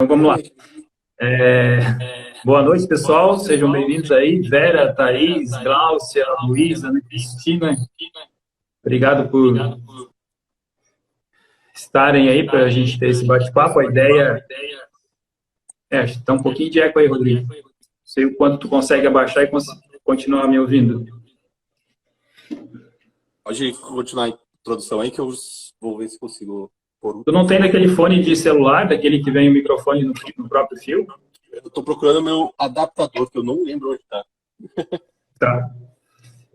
Então, vamos lá. Boa noite, pessoal. Sejam bem-vindos aí. Vera, Thaís, Gláucia, Luísa, Ana Cristina. Obrigado por estarem aí para a gente ter esse bate-papo. A ideia acho que está um pouquinho de eco aí, Rodrigo. Não sei o quanto tu consegue abaixar e continuar me ouvindo. Pode continuar a introdução aí que eu vou ver se consigo pôr. Tu não tem daquele fone de celular, daquele que vem o microfone no próprio fio? Eu estou procurando meu adaptador, que eu não lembro onde está. Tá.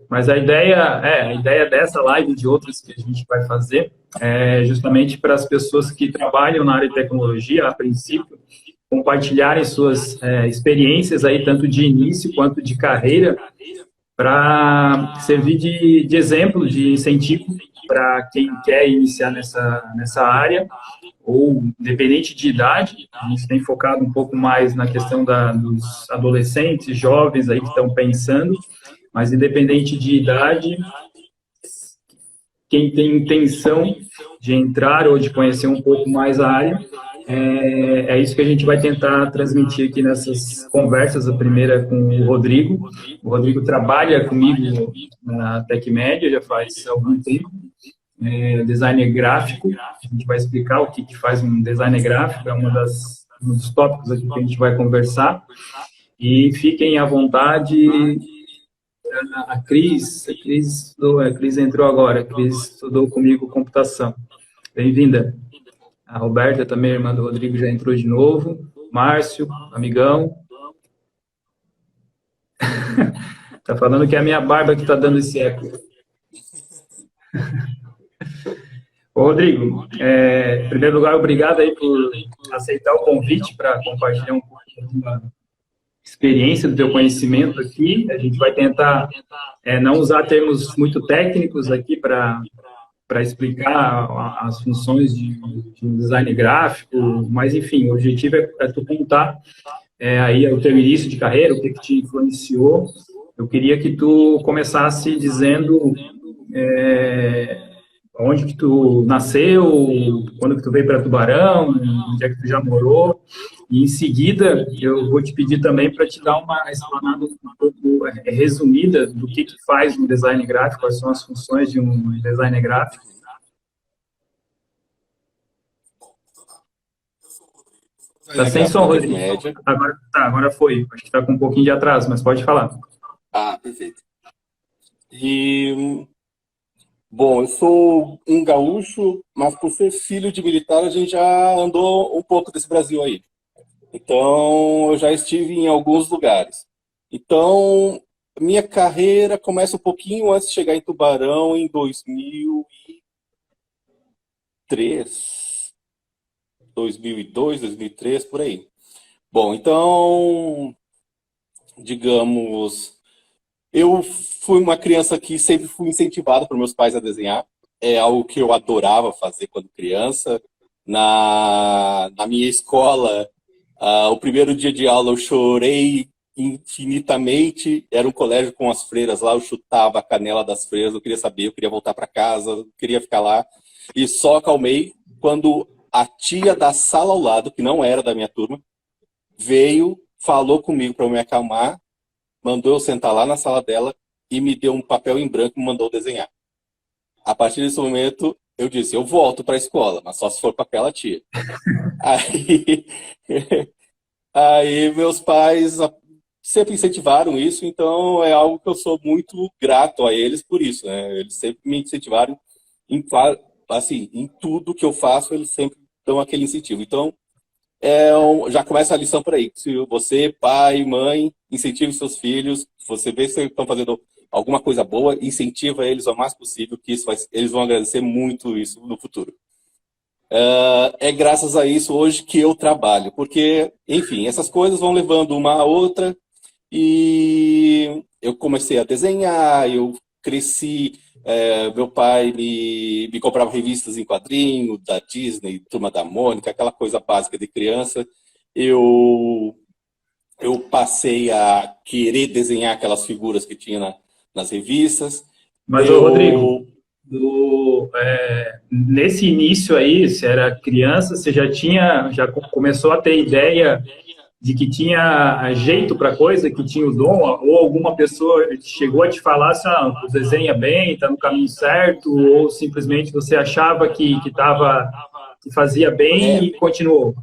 Mas a ideia dessa live e de outras que a gente vai fazer é justamente para as pessoas que trabalham na área de tecnologia, a princípio, compartilharem suas experiências aí, tanto de início quanto de carreira, para servir de exemplo, de incentivo para quem quer iniciar nessa área, ou independente de idade. A gente tem focado um pouco mais na questão dos adolescentes, jovens aí que estão pensando, mas independente de idade, quem tem intenção de entrar ou de conhecer um pouco mais a área, é isso que a gente vai tentar transmitir aqui nessas conversas. A primeira com o Rodrigo. O Rodrigo trabalha comigo na TecMédia já faz algum tempo, designer gráfico. A gente vai explicar o que faz um designer gráfico, é um dos tópicos aqui que a gente vai conversar. E fiquem à vontade. A Cris entrou agora. A Cris estudou comigo computação. Bem-vinda. A Roberta também, irmã do Rodrigo, já entrou de novo. Márcio, amigão. Tá falando que é a minha barba que está dando esse eco. Ô, Rodrigo, em primeiro lugar, obrigado aí por aceitar o convite para compartilhar um pouco da experiência, do teu conhecimento aqui. A gente vai tentar não usar termos muito técnicos aqui para explicar as funções de um design gráfico, mas, enfim, o objetivo é tu contar aí o teu início de carreira, o que te influenciou. Eu queria que tu começasse dizendo onde que tu nasceu, quando que tu veio para Tubarão, onde é que tu já morou, e em seguida eu vou te pedir também para te dar uma explanada um pouco resumida do que faz um design gráfico, quais são as funções de um design gráfico. Tá sem som, Rodrigo. Agora foi. Acho que tá com um pouquinho de atraso, mas pode falar. Ah, perfeito. Bom, eu sou um gaúcho, mas por ser filho de militar, a gente já andou um pouco desse Brasil aí. Então, eu já estive em alguns lugares. Então, minha carreira começa um pouquinho antes de chegar em Tubarão, em 2003, 2002, 2003, por aí. Bom, então, digamos, eu fui uma criança que sempre fui incentivado por meus pais a desenhar. É algo que eu adorava fazer quando criança. Na minha escola, o primeiro dia de aula eu chorei infinitamente. Era um colégio com as freiras lá, eu chutava a canela das freiras, eu queria saber, eu queria voltar para casa, eu queria ficar lá. E só acalmei quando a tia da sala ao lado, que não era da minha turma, veio, falou comigo para eu me acalmar, mandou eu sentar lá na sala dela e me deu um papel em branco e me mandou desenhar. A partir desse momento, eu disse, eu volto para a escola, mas só se for para aquela tia. Aí, aí meus pais sempre incentivaram isso, então é algo que eu sou muito grato a eles por isso, né? Eles sempre me incentivaram assim, em tudo que eu faço, eles sempre dão aquele incentivo. Então, já começa a lição por aí. Se você, pai, mãe, incentive seus filhos, se você vê que vocês estão fazendo alguma coisa boa, incentiva eles ao mais possível, que eles vão agradecer muito isso no futuro. É graças a isso hoje que eu trabalho, porque, enfim, essas coisas vão levando uma a outra e eu comecei a desenhar, eu cresci, meu pai me comprava revistas em quadrinho, da Disney, Turma da Mônica, aquela coisa básica de criança. Eu passei a querer desenhar aquelas figuras que tinha nas revistas. Mas, ô, Rodrigo, nesse início aí, você era criança, você já começou a ter ideia de que tinha jeito para coisa, que tinha o dom, ou alguma pessoa chegou a te falar assim, tu desenha bem, está no caminho certo, ou simplesmente você achava que fazia bem É, e continuou?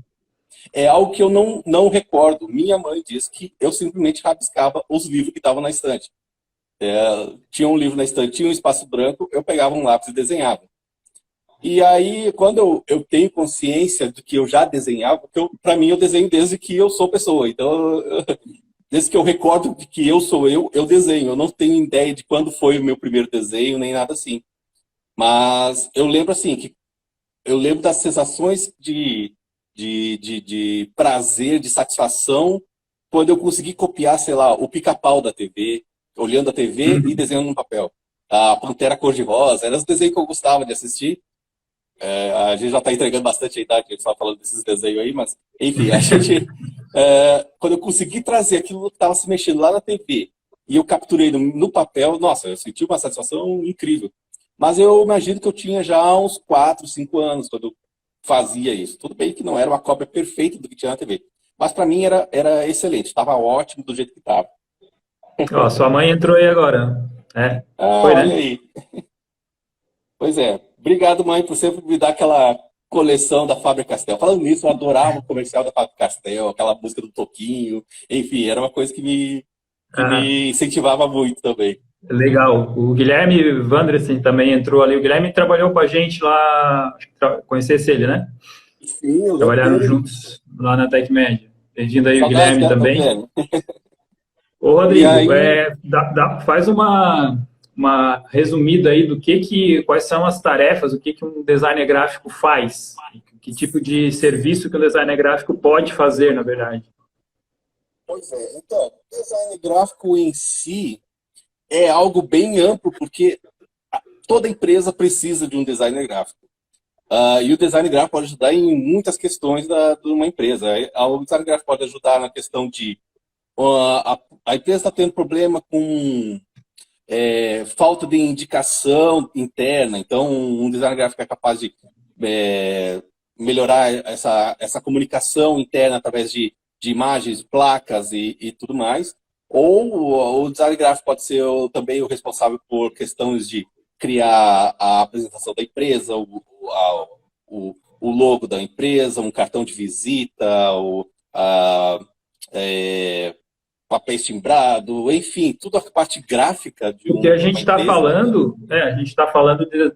é algo que eu não recordo. Minha mãe disse que eu simplesmente rabiscava os livros que estavam na estante. Tinha um livro na estante, tinha um espaço branco, eu pegava um lápis e desenhava. E aí, quando eu tenho consciência de que eu já desenhava, porque para mim eu desenho desde que eu sou pessoa. Então, desde que eu recordo de que eu sou eu desenho. Eu não tenho ideia de quando foi o meu primeiro desenho, nem nada assim. Mas eu lembro assim, que eu lembro das sensações de prazer, de satisfação, quando eu consegui copiar, sei lá, o pica-pau da TV, olhando a TV e Uhum. desenhando no papel. A Pantera Cor-de-Rosa, eram os desenhos que eu gostava de assistir. A gente já está entregando bastante a idade, a gente só falando desses desenhos aí, mas, enfim, a gente. Quando eu consegui trazer aquilo que estava se mexendo lá na TV e eu capturei no papel, nossa, eu senti uma satisfação incrível. Mas eu imagino que eu tinha já uns 4, 5 anos quando eu fazia isso. Tudo bem que não era uma cópia perfeita do que tinha na TV. Mas para mim era excelente, estava ótimo do jeito que estava. Ó, sua mãe entrou aí agora. É, Ah, foi, olha né? aí. Pois é. Obrigado, mãe, por sempre me dar aquela coleção da Faber-Castell. Falando nisso, eu adorava o comercial da Faber-Castell, aquela música do Toquinho. Enfim, era uma coisa que Ah, me incentivava muito também. legal. O Guilherme Vandresen também entrou ali. O Guilherme trabalhou com a gente lá, acho que conhecesse ele, né? Sim, eu lembro Trabalharam dele. juntos lá na TecMed. Bem-vindo aí o Saudades, Guilherme também. Guilherme. Ô, E Rodrigo, aí, faz uma resumida aí quais são as tarefas, o que um designer gráfico faz, que tipo de serviço que um designer gráfico pode fazer, na verdade. pois é, então, design gráfico em si é algo bem amplo, porque toda empresa precisa de um designer gráfico. E o design gráfico pode ajudar em muitas questões de uma empresa. O design gráfico pode ajudar na questão de a empresa está tendo problema com falta de indicação interna. Então, um design gráfico é capaz de é, melhorar essa comunicação interna através de imagens, placas e tudo mais. Ou o design gráfico pode ser também o responsável por questões de criar a apresentação da empresa, o logo da empresa, um cartão de visita, é, papéis timbrado, enfim, tudo a parte gráfica O que a de gente uma está empresa. falando, a gente está falando de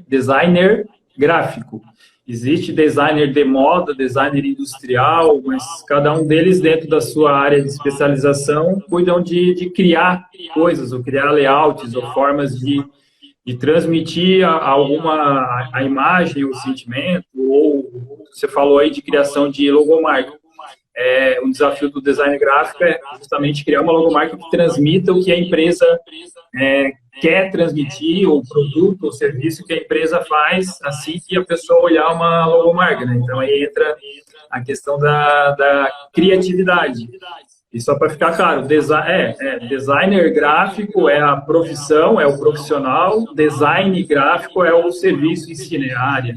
designer gráfico. Existe designer de moda, designer industrial, mas cada um deles, dentro da sua área de especialização, cuidam de criar coisas, ou criar layouts, ou formas de transmitir a imagem, o sentimento, ou você falou aí de criação de logomarca. Um desafio do design gráfico é justamente criar uma logomarca que transmita o que a empresa quer transmitir, o produto ou serviço que a empresa faz, assim que a pessoa olhar uma logomarca, né? Então aí entra a questão da criatividade. E só para ficar claro, designer gráfico é a profissão, é o profissional, design gráfico é o serviço em si, né, a área.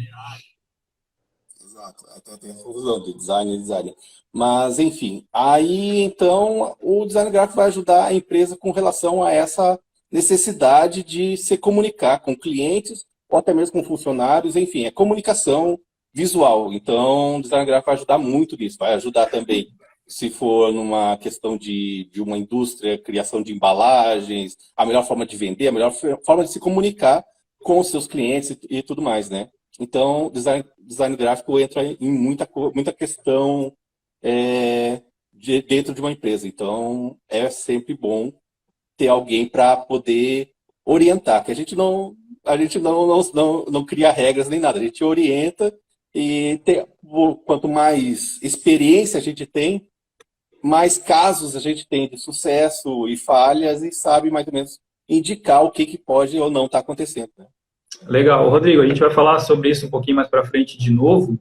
Exato, até tem a confusão de design e designer. Mas, enfim, aí então o design gráfico vai ajudar a empresa com relação a essa necessidade de se comunicar com clientes ou até mesmo com funcionários, enfim, é comunicação visual. Então, o design gráfico vai ajudar muito nisso, vai ajudar também se for numa questão de uma indústria, criação de embalagens, a melhor forma de vender, a melhor forma de se comunicar com os seus clientes e tudo mais, né? Então, design gráfico entra em muita questão dentro de uma empresa. Então, é sempre bom ter alguém para poder orientar, que a gente não cria regras nem nada, a gente orienta e quanto mais experiência a gente tem, mais casos a gente tem de sucesso e falhas e sabe mais ou menos indicar o que pode ou não estar acontecendo, né? Legal. Rodrigo, a gente vai falar sobre isso um pouquinho mais para frente de novo.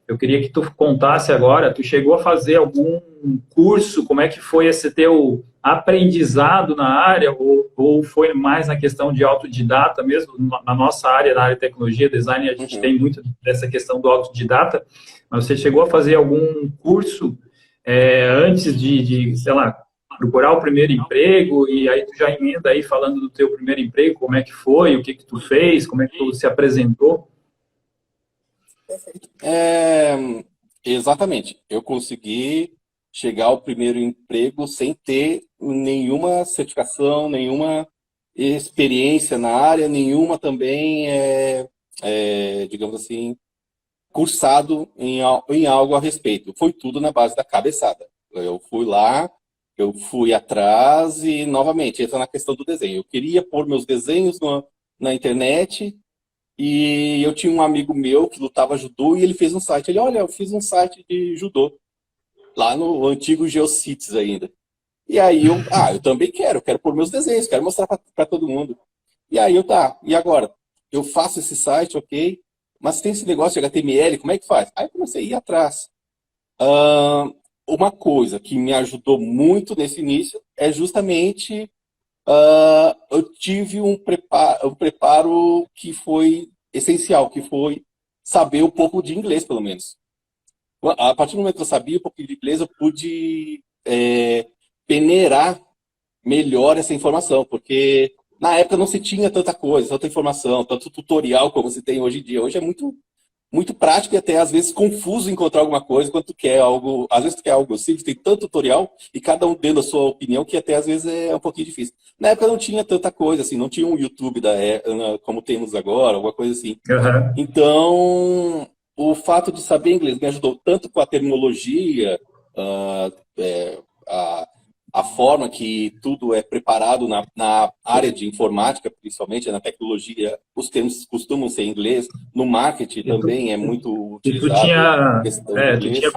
Eu queria que tu contasse agora, tu chegou a fazer algum curso, como é que foi esse teu aprendizado na área, ou foi mais na questão de autodidata mesmo? Na nossa área, na área de tecnologia, design, a gente Uhum. tem muito dessa questão do autodidata, mas você chegou a fazer algum curso antes sei lá, procurar o primeiro emprego, e aí tu já emenda aí falando do teu primeiro emprego, como é que foi, o que que tu fez, como é que tu se apresentou? É, exatamente. Eu consegui chegar ao primeiro emprego sem ter nenhuma certificação, nenhuma experiência na área, nenhuma também, digamos assim, cursado em algo a respeito. Foi tudo na base da cabeçada. Eu fui lá, eu fui atrás e, novamente, entra na questão do desenho. Eu queria pôr meus desenhos na internet e eu tinha um amigo meu que lutava judô e ele fez um site. Ele, olha, eu fiz um site de judô, lá no antigo Geocities ainda. E aí eu também quero pôr meus desenhos, quero mostrar para todo mundo. E aí e agora? Eu faço esse site, ok, mas tem esse negócio de HTML, como é que faz? Aí eu comecei a ir atrás. Uma coisa que me ajudou muito nesse início é justamente eu tive um preparo que foi essencial, que foi saber um pouco de inglês, pelo menos. A partir do momento que eu sabia um pouquinho de inglês, eu pude peneirar melhor essa informação, porque na época não se tinha tanta coisa, tanta informação, tanto tutorial como se tem hoje em dia. Hoje é muito prático e até às vezes confuso encontrar alguma coisa quando tu quer algo. Às vezes tu quer algo simples, tem tanto tutorial e cada um dando a sua opinião que até às vezes é um pouquinho difícil. Na época não tinha tanta coisa, assim, não tinha um YouTube como temos agora, alguma coisa assim. Aham. Então, o fato de saber inglês me ajudou tanto com a terminologia, ah, é, a, a forma que tudo é preparado na área de informática, principalmente na tecnologia, os termos costumam ser em inglês. No marketing E tu, também é muito e tu utilizado tinha, questão de tu tinha inglês.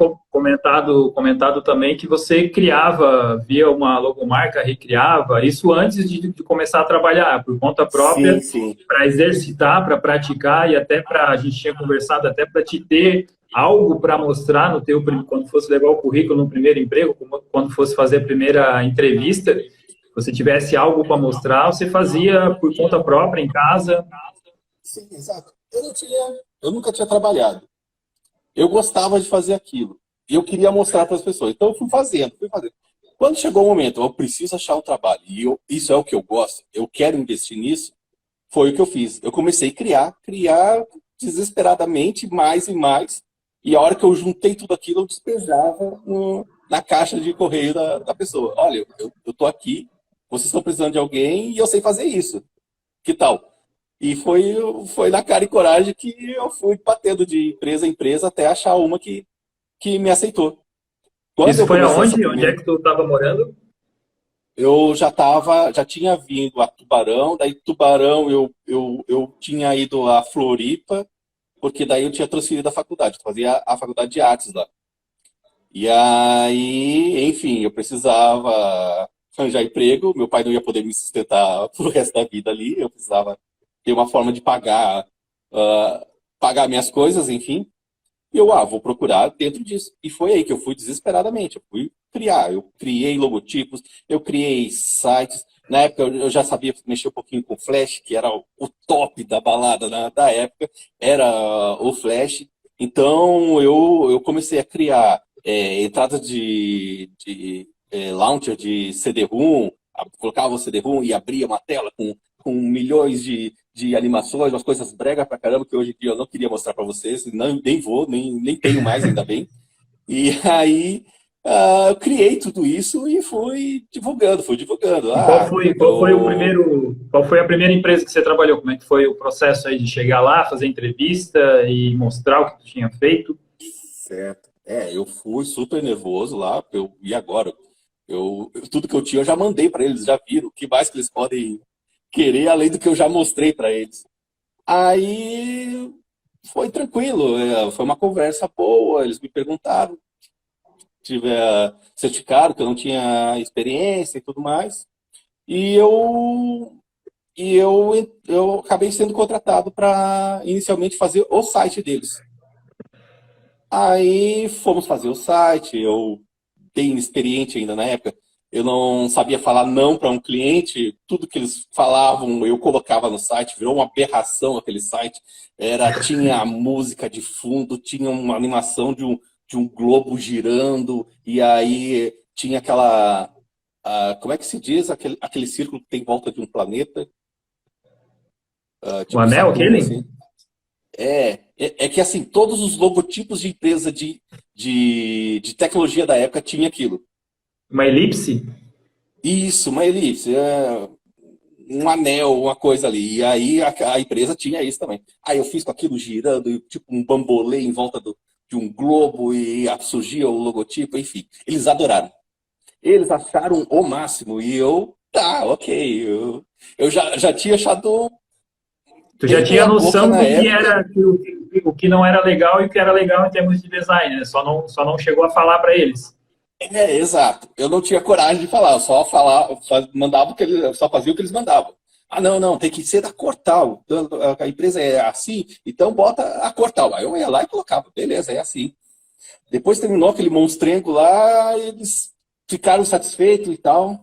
comentado também que você criava, via uma logomarca, recriava, isso antes de começar a trabalhar, por conta Sim, própria, sim. para exercitar, para praticar e até para, a gente tinha conversado, até para te ter algo para mostrar no teu, quando fosse levar o currículo no primeiro emprego, quando fosse fazer a primeira entrevista, você tivesse algo para mostrar, você fazia por conta própria, em casa. Sim, exato. Eu nunca tinha trabalhado. Eu gostava de fazer aquilo. E eu queria mostrar para as pessoas. Então eu fui fazendo, fui fazendo. Quando chegou o momento, eu preciso achar um trabalho, e isso é o que eu gosto, eu quero investir nisso, foi o que eu fiz. Eu comecei a criar desesperadamente, mais e mais, e a hora que eu juntei tudo aquilo, eu despejava na caixa de correio da pessoa. Olha, eu tô aqui, vocês estão precisando de alguém e eu sei fazer isso. Que tal? E foi na cara e coragem que eu fui batendo de empresa em empresa até achar uma que me aceitou. Quando Isso eu foi comecei essa aonde? Onde é primeira, que tu estava morando? eu já tinha vindo a Tubarão, daí Tubarão eu tinha ido a Floripa, porque daí eu tinha transferido a faculdade, eu fazia a faculdade de artes lá. E aí, enfim, eu precisava arranjar emprego, meu pai não ia poder me sustentar pro resto da vida ali, eu precisava ter uma forma de ah, pagar minhas coisas, enfim. E vou procurar dentro disso. E foi aí que eu fui desesperadamente. Eu fui criar. Eu criei logotipos, eu criei sites. Na época eu já sabia mexer um pouquinho com Flash, que era o top da balada da época, era o Flash. Então eu comecei a criar entradas de launcher de CD-ROM, colocava o CD-ROM e abria uma tela com milhões de animações, umas coisas brega pra caramba que hoje em dia eu não queria mostrar pra vocês, nem vou, nem tenho mais, ainda bem. E aí eu criei tudo isso e fui divulgando, fui divulgando. E qual foi a primeira empresa que você trabalhou? Como é que foi o processo aí de chegar lá, fazer entrevista e mostrar o que tu tinha feito? Certo. Eu fui super nervoso lá, e agora? Tudo que eu tinha eu já mandei para eles, já viram. O que mais que eles podem querer, além do que eu já mostrei para eles? Aí foi tranquilo, foi uma conversa boa, eles me perguntaram, certificado que eu não tinha experiência e tudo mais. E eu acabei sendo contratado para inicialmente fazer o site deles. Aí fomos fazer o site, eu bem experiente ainda na época, eu não sabia falar não para um cliente, tudo que eles falavam eu colocava no site, virou uma aberração aquele site. Tinha a música de fundo, tinha uma animação de um globo girando, e aí tinha como é que se diz? Aquele círculo que tem em volta de um planeta, O tipo anel, Saturno, aquele? assim. É que assim, todos os logotipos de empresa de tecnologia da época tinha aquilo. Uma elipse? Isso, uma elipse, um anel, uma coisa ali. E aí a empresa tinha isso também. Aí eu fiz com aquilo girando, e tipo um bambolê em volta de um globo e surgia o logotipo, enfim. Eles adoraram. Eles acharam o máximo e tá, ok. Eu já tinha achado Tu já bem tinha meia boca noção na do que época. era, o que não era legal e o que era legal em termos de design, né? Só não chegou a falar para eles. Exato. Eu não tinha coragem de falar, eu só falava, mandava o que eles, eu só fazia o que eles mandavam. Ah, não, não, tem que ser da cor tal. Então, a empresa é assim, então bota a cor tal. Aí eu ia lá e colocava, beleza, é assim. Depois terminou aquele monstrengo lá, eles ficaram satisfeitos e tal.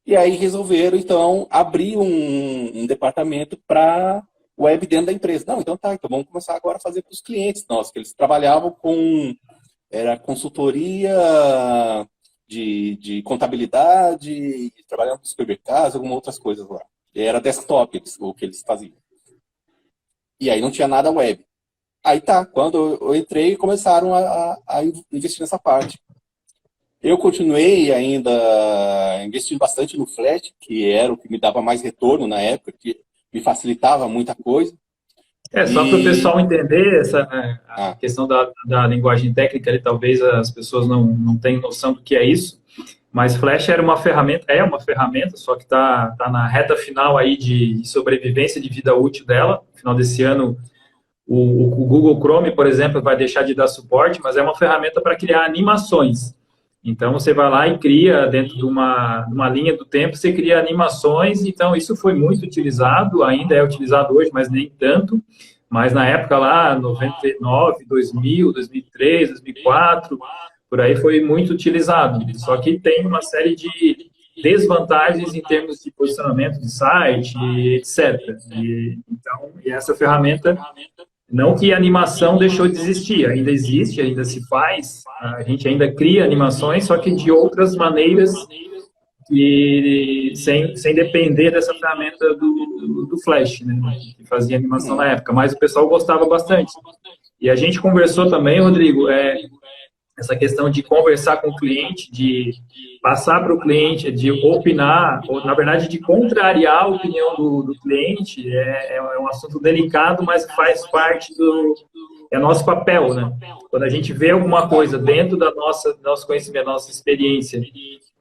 E aí resolveram, então, abrir um departamento para web dentro da empresa. Não, então tá, então vamos começar agora a fazer para os clientes nossos, que eles trabalhavam era consultoria de contabilidade, trabalhava com supermercados, algumas outras coisas lá. Era desktop o que eles faziam. E aí não tinha nada web. Aí tá, quando eu entrei, começaram a investir nessa parte. Eu continuei ainda investindo bastante no Flash, que era o que me dava mais retorno na época, que me facilitava muita coisa. Só para o E pessoal entender a ah, questão da linguagem técnica, ali, talvez as pessoas não tenham noção do que é isso, mas Flash era uma ferramenta, é uma ferramenta, só que tá na reta final aí de sobrevivência de vida útil dela. No final desse ano, o Google Chrome, por exemplo, vai deixar de dar suporte, mas é uma ferramenta para criar animações. Então, você vai lá e cria, dentro de uma linha do tempo, você cria animações. Então, isso foi muito utilizado, ainda é utilizado hoje, mas nem tanto. Mas na época lá, 99, 2000, 2003, 2004, por aí foi muito utilizado. Só que tem uma série de desvantagens em termos de posicionamento de site, etc. E essa ferramenta, não que a animação deixou de existir, ainda existe, ainda se faz, a gente ainda cria animações, só que de outras maneiras, e sem depender dessa ferramenta do Flash, né, que fazia animação na uhum, época, mas o pessoal gostava bastante. E a gente conversou também, Rodrigo, essa questão de conversar com o cliente, de passar para o cliente, de opinar, ou na verdade de contrariar a opinião do cliente, é um assunto delicado, mas faz parte é nosso papel, né? Quando a gente vê alguma coisa exato. dentro nosso conhecimento, da nossa experiência,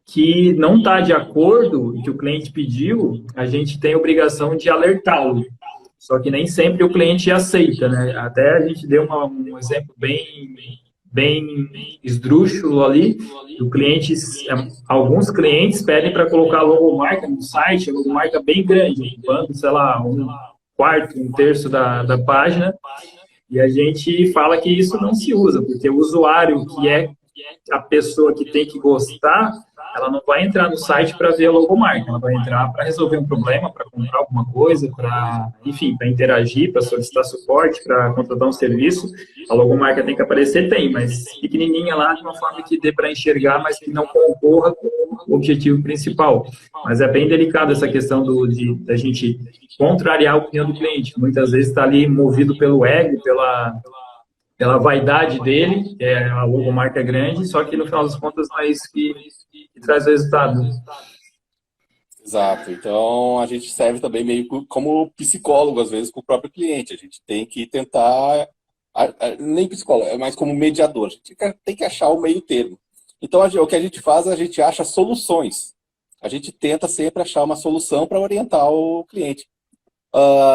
que não está de acordo com o que o cliente pediu, a gente tem a obrigação de alertá-lo. Só que nem sempre o cliente aceita, né? Até a gente deu um exemplo bem esdrúxulo ali. O cliente, alguns clientes pedem para colocar logomarca no site, logomarca bem grande, ocupando, sei lá, um quarto, um terço da página, e a gente fala que isso não se usa, porque o usuário, que é a pessoa que tem que gostar, ela não vai entrar no site para ver a logomarca, ela vai entrar para resolver um problema, para comprar alguma coisa, enfim, para interagir, para solicitar suporte, para contratar um serviço. A logomarca tem que aparecer, tem, mas pequenininha lá, de uma forma que dê para enxergar, mas que não concorra com o objetivo principal. Mas é bem delicado essa questão da gente contrariar a opinião do cliente. Muitas vezes está ali movido pelo ego, pela vaidade dele, que é a logomarca grande, só que no final das contas não é isso que traz o resultado. Exato. Então a gente serve também meio como psicólogo, às vezes, com o próprio cliente. A gente tem que tentar, nem psicólogo, é mais como mediador. A gente tem que achar o meio termo. Então o que a gente faz, a gente acha soluções. A gente tenta sempre achar uma solução para orientar o cliente.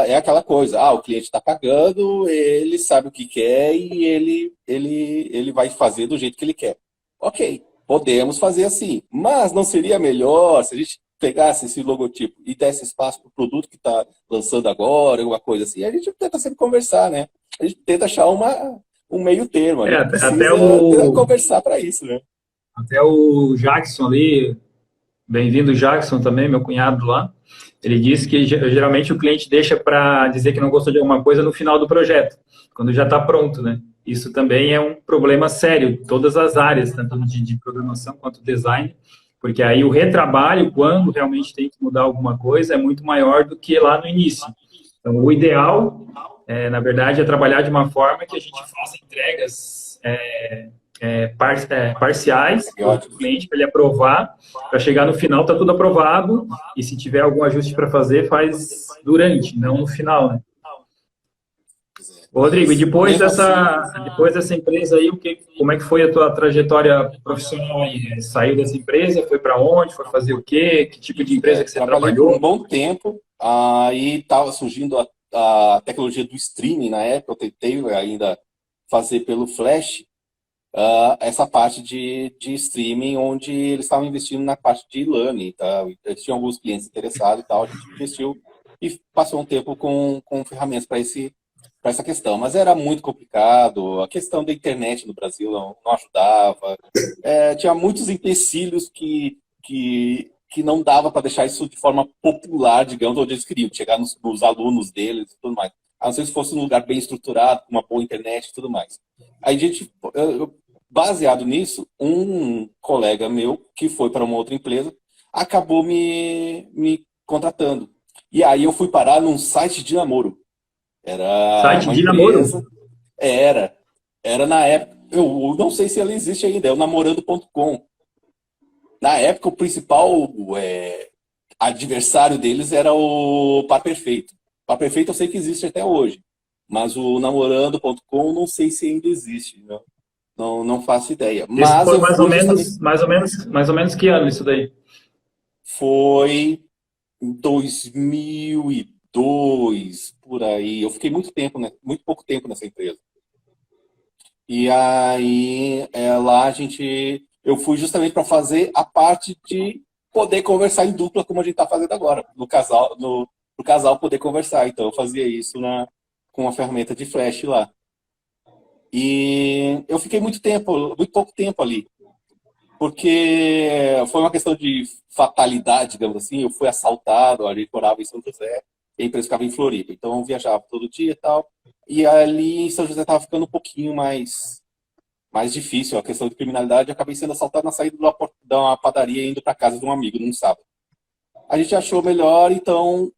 É aquela coisa, o cliente está pagando, ele sabe o que quer e ele vai fazer do jeito que ele quer. Ok, podemos fazer assim, mas não seria melhor se a gente pegasse esse logotipo e desse espaço para o produto que está lançando agora, alguma coisa assim? A gente tenta sempre conversar, né? A gente tenta achar um meio termo. A É, gente até precisa conversar para isso, né? até o Jackson ali, bem-vindo Jackson também, meu cunhado lá, ele disse que geralmente o cliente deixa para dizer que não gostou de alguma coisa no final do projeto, quando já está pronto, né? Isso também é um problema sério, todas as áreas, tanto de programação quanto design, porque aí o retrabalho, quando realmente tem que mudar alguma coisa, é muito maior do que lá no início. Então, o ideal, na verdade, é trabalhar de uma forma que a gente faça entregas parciais para o Periódicos. cliente, para ele aprovar, para chegar no final, está tudo aprovado, e se tiver algum ajuste para fazer, faz durante, não no final, né? Ô, Rodrigo, e Mas mesmo assim, depois dessa empresa aí, como é que foi a tua trajetória profissional aí? Saiu dessa empresa, foi para onde, foi fazer o quê? Que tipo de empresa que você trabalhei por um trabalhou? bom tempo, aí estava surgindo a tecnologia do streaming na época, eu tentei ainda fazer pelo Flash, essa parte de streaming, onde eles estavam investindo na parte de e-learning, tá? Eles tinham alguns clientes interessados e tal, a gente investiu e passou um tempo com ferramentas para essa questão. Mas era muito complicado, a questão da internet no Brasil não ajudava, tinha muitos empecilhos que não dava para deixar isso de forma popular, digamos, onde eles queriam, chegar nos alunos deles e tudo mais. A não ser se fosse um lugar bem estruturado, com uma boa internet e tudo mais. Aí a gente, baseado nisso, um colega meu, que foi para uma outra empresa, acabou me contratando. E aí eu fui parar num site de namoro. Era Site uma de namoro? empresa, era, era na época, eu não sei se ela existe ainda, é o namorando.com. Na época, o principal adversário deles era o Par Perfeito. O Par Perfeito eu sei que existe até hoje, mas o namorando.com não sei se ainda existe, não faço ideia. Isso Mas foi eu fui justamente, mais ou menos que ano isso daí? foi em 2002, por aí. Eu fiquei muito tempo, né? Muito pouco tempo nessa empresa. E aí, lá eu fui justamente para fazer a parte de poder conversar em dupla, como a gente está fazendo agora, no casal poder conversar. Então, eu fazia isso com a ferramenta de Flash lá. E eu fiquei muito pouco tempo ali, porque foi uma questão de fatalidade, digamos assim. Eu fui assaltado, a gente morava em São José, e a empresa ficava em Floripa. Então, eu viajava todo dia e tal. E ali em São José estava ficando um pouquinho mais difícil a questão de criminalidade. Eu acabei sendo assaltado na saída de uma padaria indo para casa de um amigo num sábado. A gente achou melhor, então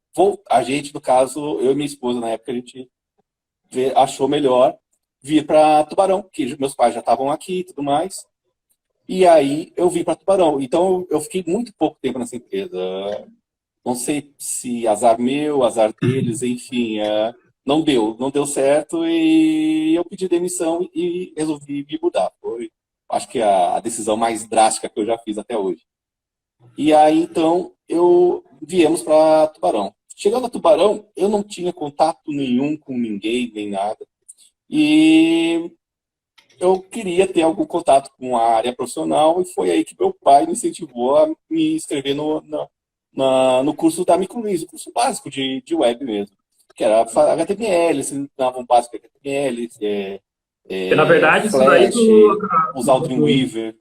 a gente, no caso, eu e minha esposa na época, a gente achou melhor vir para Tubarão, que meus pais já estavam aqui e tudo mais. E aí eu vim para Tubarão. Então eu fiquei muito pouco tempo nessa empresa. Não sei se azar meu, azar deles, enfim, não deu certo e eu pedi demissão e resolvi me mudar. Foi, acho que a decisão mais drástica que eu já fiz até hoje. E aí, então, viemos para Tubarão. Chegando a Tubarão, eu não tinha contato nenhum com ninguém, nem nada. E eu queria ter algum contato com a área profissional e foi aí que meu pai me incentivou a me inscrever no curso da Microlis, o curso básico de web mesmo, que era HTML, ensinavam um básico de HTML, Porque, na verdade, isso daí Flash, usar o Dreamweaver.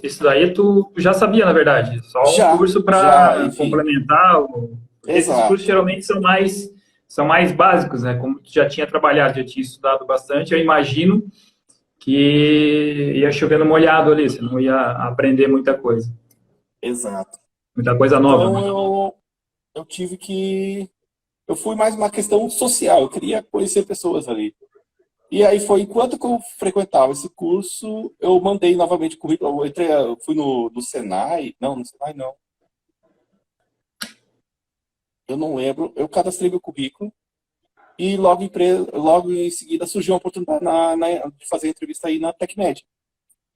isso daí tu já sabia, na verdade. Só um Já, curso já, para enfim, complementar, porque esses cursos exato, geralmente são mais básicos, né? Como tu já tinha trabalhado, já tinha estudado bastante, eu imagino que ia chover no molhado ali, você não ia aprender exato. muita coisa nova, Então né? eu tive que. Eu fui mais uma questão social, eu queria conhecer pessoas ali. E aí foi enquanto que eu frequentava esse curso, eu mandei novamente o currículo. Eu fui no Senai. Não, no Senai não. Eu não lembro. Eu cadastrei meu currículo e logo em seguida surgiu uma oportunidade de fazer a entrevista aí na TecMed.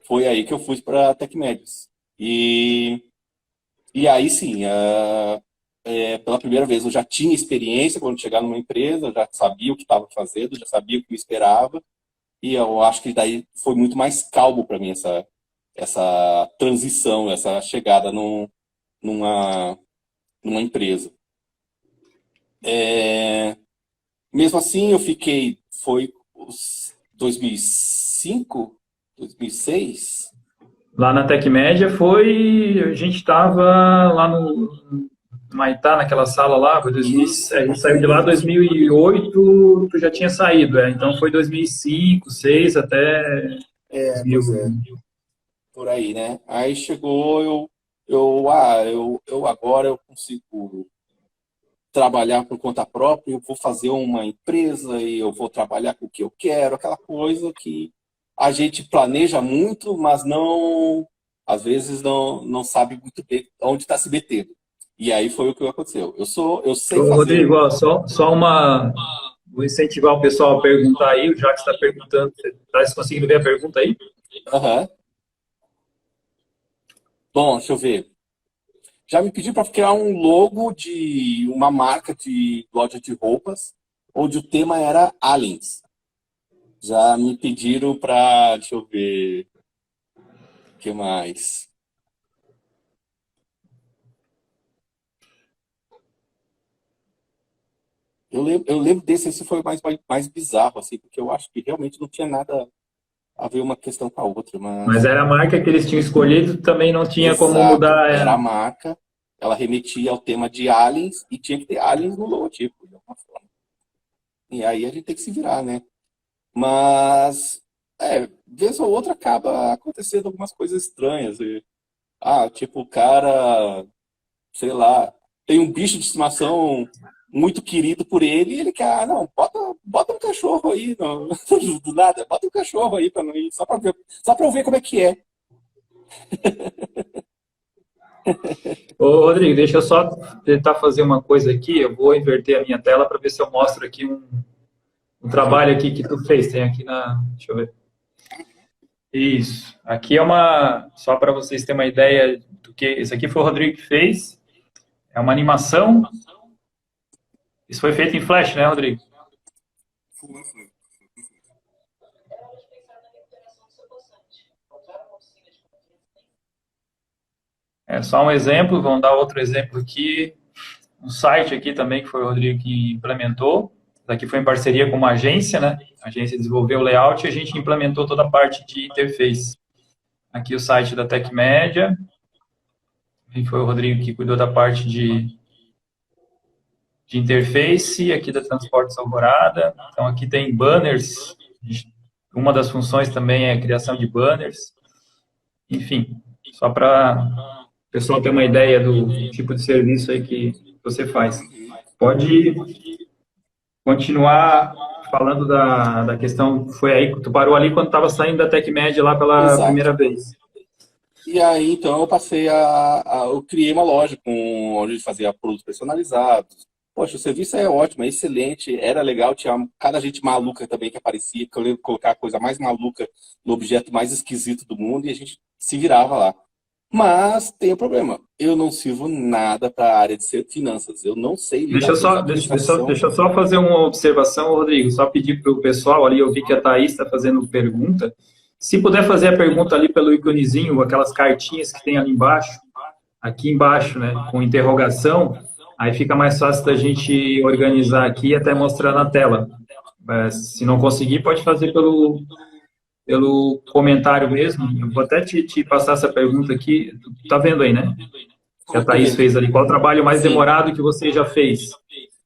Foi aí que eu fui para a TecMed. E, e aí sim, pela primeira vez eu já tinha experiência quando chegar numa empresa, eu já sabia o que estava fazendo, já sabia o que me esperava. E eu acho que daí foi muito mais calmo para mim essa transição, essa chegada numa, numa empresa. Mesmo assim, eu fiquei, foi 2005, 2006. Lá na Tecmédia a gente estava lá no Maitá, naquela sala lá, foi 2000, a gente saiu de lá em 2008, tu já tinha saído, então foi 2005, 2006 até 2000. Pois é, por aí, né? Aí chegou, eu agora eu consigo trabalhar por conta própria, eu vou fazer uma empresa e eu vou trabalhar com o que eu quero, aquela coisa que a gente planeja muito, mas não, às vezes não sabe muito bem onde está se metendo. E aí foi o que aconteceu. Eu sei Ô, fazer. Rodrigo, ó, só uma. Vou incentivar o pessoal a perguntar aí, já que está perguntando. Está conseguindo ver a pergunta aí? Aham. Bom, deixa eu ver. Já me pediu para criar um logo de uma marca de loja de roupas, onde o tema era aliens. Já me pediram para, deixa eu ver, o que mais? Eu lembro desse, esse foi o mais bizarro, assim, porque eu acho que realmente não tinha nada a ver uma questão com a outra, Mas mas... era a marca que eles tinham escolhido, também não tinha como Exato, mudar. era a marca, ela remetia ao tema de aliens e tinha que ter aliens no logotipo, de alguma forma. E aí a gente tem que se virar, né? Mas, vez ou outra acaba acontecendo algumas coisas estranhas. Tipo, o cara, sei lá, tem um bicho de estimação muito querido por ele e ele quer, não, bota um cachorro aí, não, do nada, bota um cachorro aí para não ir, só para eu ver como é que é. Ô, Rodrigo, deixa eu só tentar fazer uma coisa aqui. Eu vou inverter a minha tela para ver se eu mostro aqui um trabalho aqui que tu fez. Tem aqui na. Deixa eu ver. Isso. Aqui é uma. Só para vocês terem uma ideia do que. Isso aqui foi o Rodrigo que fez. É uma animação. Isso foi feito em Flash, né, Rodrigo? É só um exemplo. Vamos dar outro exemplo aqui. Um site aqui também que foi o Rodrigo que implementou. Aqui foi em parceria com uma agência, né? A agência desenvolveu o layout e a gente implementou toda a parte de interface. Aqui o site da Tecmédia. E foi o Rodrigo que cuidou da parte de interface, aqui da Transportes Alvorada. Então, aqui tem banners. Uma das funções também é a criação de banners. Enfim, só para o pessoal ter uma ideia do tipo de serviço aí que você faz. Pode continuar falando da questão, foi aí que tu parou ali quando estava saindo da Tecmed lá pela Exato. primeira vez. E aí, então, eu passei eu criei uma loja onde eu fazia produtos personalizados. Poxa, o serviço é ótimo, é excelente, era legal, tinha cada gente maluca também que aparecia, que eu lembro de colocar a coisa mais maluca no objeto mais esquisito do mundo e a gente se virava lá. Mas tem um problema, eu não sirvo nada para a área de finanças, eu não sei lidar Deixa eu com só, administração. deixa eu só fazer uma observação, Rodrigo, só pedir para o pessoal ali, eu vi que a Thaís está fazendo pergunta, se puder fazer a pergunta ali pelo íconezinho, aquelas cartinhas que tem ali embaixo, aqui embaixo, né, com interrogação, aí fica mais fácil da gente organizar aqui e até mostrar na tela. Se não conseguir, pode fazer pelo comentário mesmo. Eu vou até te passar essa pergunta aqui. Tu tá vendo aí, né? Que a Thaís fez ali. Qual o trabalho mais demorado que você já fez?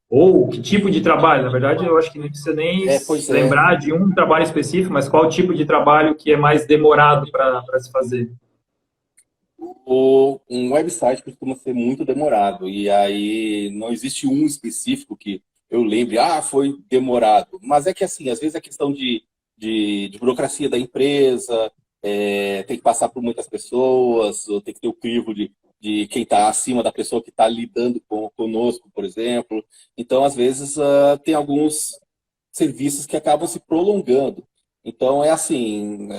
Ou que tipo de trabalho? Na verdade, eu acho que não precisa nem lembrar de um trabalho específico, mas qual o tipo de trabalho que é mais demorado para se fazer? Um website costuma ser muito demorado, e aí não existe um específico que eu lembre, foi demorado. Mas é que, assim, às vezes é questão de burocracia da empresa, tem que passar por muitas pessoas, ou tem que ter o crivo de quem está acima da pessoa que está lidando conosco, por exemplo. Então, às vezes, tem alguns serviços que acabam se prolongando. Então, é assim,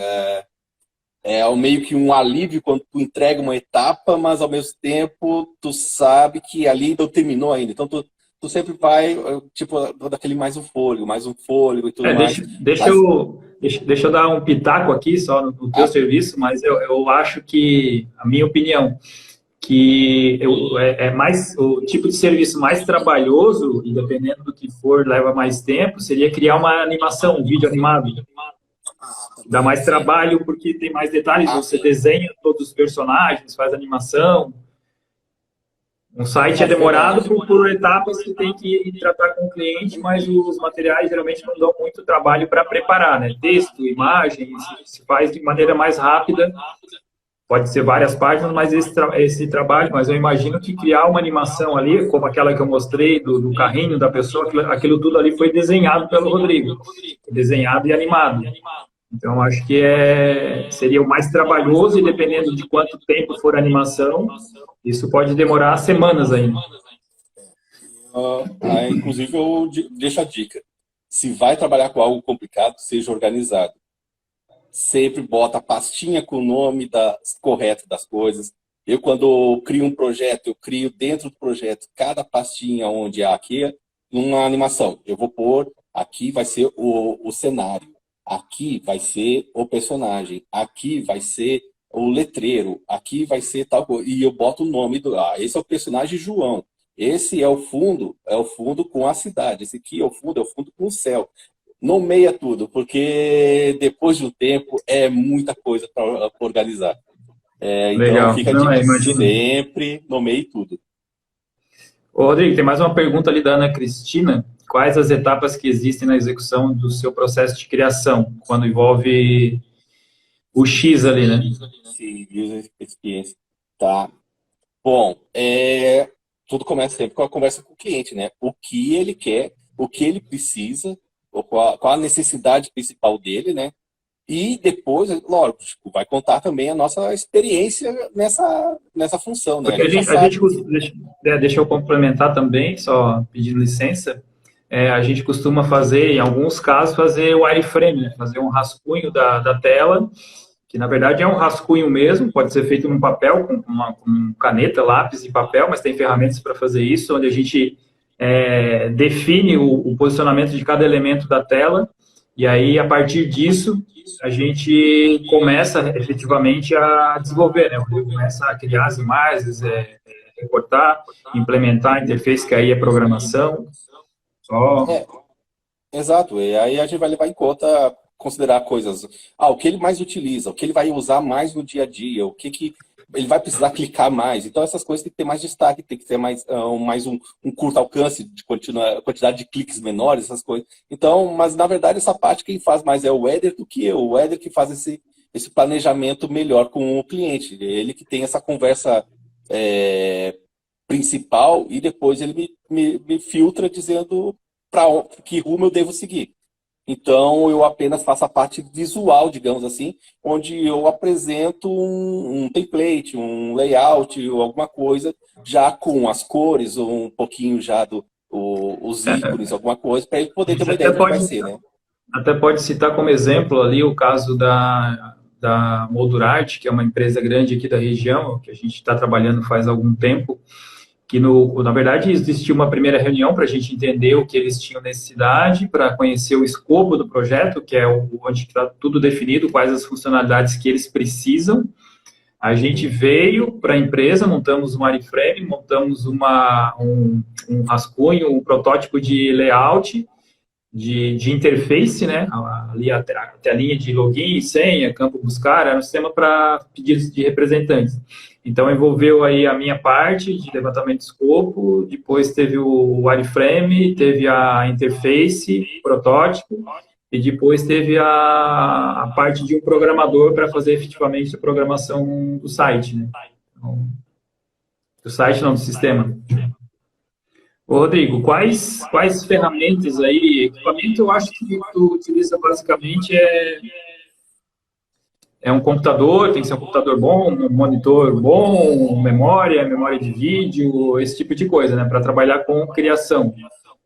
meio que um alívio quando tu entrega uma etapa, mas ao mesmo tempo tu sabe que ali não terminou ainda. Então tu sempre vai, tipo, daquele mais um fôlego e tudo mais. Deixa eu dar um pitaco aqui só no teu serviço, mas eu acho que, a minha opinião, que mais o tipo de serviço mais trabalhoso, e dependendo do que for, leva mais tempo, seria criar uma animação, um vídeo animado. Dá também, mais sim. trabalho porque tem mais detalhes, você Sim. desenha todos os personagens, faz animação. Um É site é verdade, verdade. demorado por etapas que tem que tratar com o cliente, mas os materiais geralmente não dão muito trabalho para preparar, né? Texto, imagem, se faz de maneira mais rápida. Pode ser várias páginas, mas esse trabalho, mas eu imagino que criar uma animação ali, como aquela que eu mostrei, do carrinho da pessoa, aquilo tudo ali foi desenhado pelo Rodrigo, desenhado e animado. Então, acho que seria o mais trabalhoso, e dependendo de quanto tempo for a animação, isso pode demorar semanas ainda. Inclusive, eu deixo a dica. Se vai trabalhar com algo complicado, seja organizado. Sempre bota a pastinha com o nome correto das coisas. Eu, quando crio um projeto, eu crio dentro do projeto cada pastinha onde há aqui, numa animação. Eu vou pôr, aqui vai ser o cenário, aqui vai ser o personagem, aqui vai ser o letreiro, aqui vai ser tal coisa. E eu boto o nome esse é o personagem João. Esse é o fundo com a cidade. Esse aqui é o fundo com o céu. Nomeia tudo, porque depois de um tempo é muita coisa para organizar. Então Legal. fica a Não, dica, imagino. sempre nomeie tudo. Ô, Rodrigo, tem mais uma pergunta ali da Ana Cristina. Quais as etapas que existem na execução do seu processo de criação, quando envolve o X ali, né? Se user experience. Tá. Bom, tudo começa sempre com a conversa com o cliente, né? O que ele quer, o que ele precisa, ou qual a necessidade principal dele, né? E depois, lógico, vai contar também a nossa experiência nessa função, né? A Porque gente já a gente sabe. deixa eu complementar também, só pedindo licença, a gente costuma fazer, em alguns casos, fazer o wireframe, né? Fazer um rascunho da tela, que na verdade é um rascunho mesmo, pode ser feito num papel, com caneta, lápis e papel, mas tem ferramentas para fazer isso, onde a gente define o posicionamento de cada elemento da tela, e aí, a partir disso, a gente começa efetivamente a desenvolver, né? Começa a criar as imagens, recortar, implementar a interface, que aí é programação, só... É, exato, e aí a gente vai levar em conta, considerar coisas. O que ele mais utiliza, o que ele vai usar mais no dia a dia, o que ele vai precisar clicar mais. Então, essas coisas tem que ter mais destaque, tem que ter mais um curto alcance, de quantidade de cliques menores, essas coisas. Então, mas na verdade, essa parte quem faz mais é o Éder do que eu. O Éder que faz esse planejamento melhor com o cliente. Ele que tem essa conversa é, principal e depois ele me filtra dizendo para que rumo eu devo seguir. Então, eu apenas faço a parte visual, digamos assim, onde eu apresento um template, um layout ou alguma coisa, já com as cores, ou um pouquinho já os ícones, alguma coisa, para ele A poder ter gente uma ideia do que vai ser, né? até pode citar como exemplo ali o caso da Moldurart, que é uma empresa grande aqui da região, que a gente está trabalhando faz algum tempo, que na verdade existiu uma primeira reunião para a gente entender o que eles tinham necessidade, para conhecer o escopo do projeto, que é onde está tudo definido, quais as funcionalidades que eles precisam. A gente Uhum. veio para a empresa, montamos um wireframe, montamos um rascunho, um protótipo de layout, de interface, né? Ali a telinha de login, senha, campo buscar, era um sistema para pedidos de representantes. Então, envolveu aí a minha parte de levantamento de escopo, depois teve o wireframe, teve a interface, protótipo, e depois teve a parte de um programador para fazer efetivamente a programação do site, né? Então, do site não, do sistema. Ô, Rodrigo, quais ferramentas aí, equipamento eu acho que tu utiliza basicamente um computador, tem que ser um computador bom, um monitor bom, memória de vídeo, esse tipo de coisa, né, para trabalhar com criação.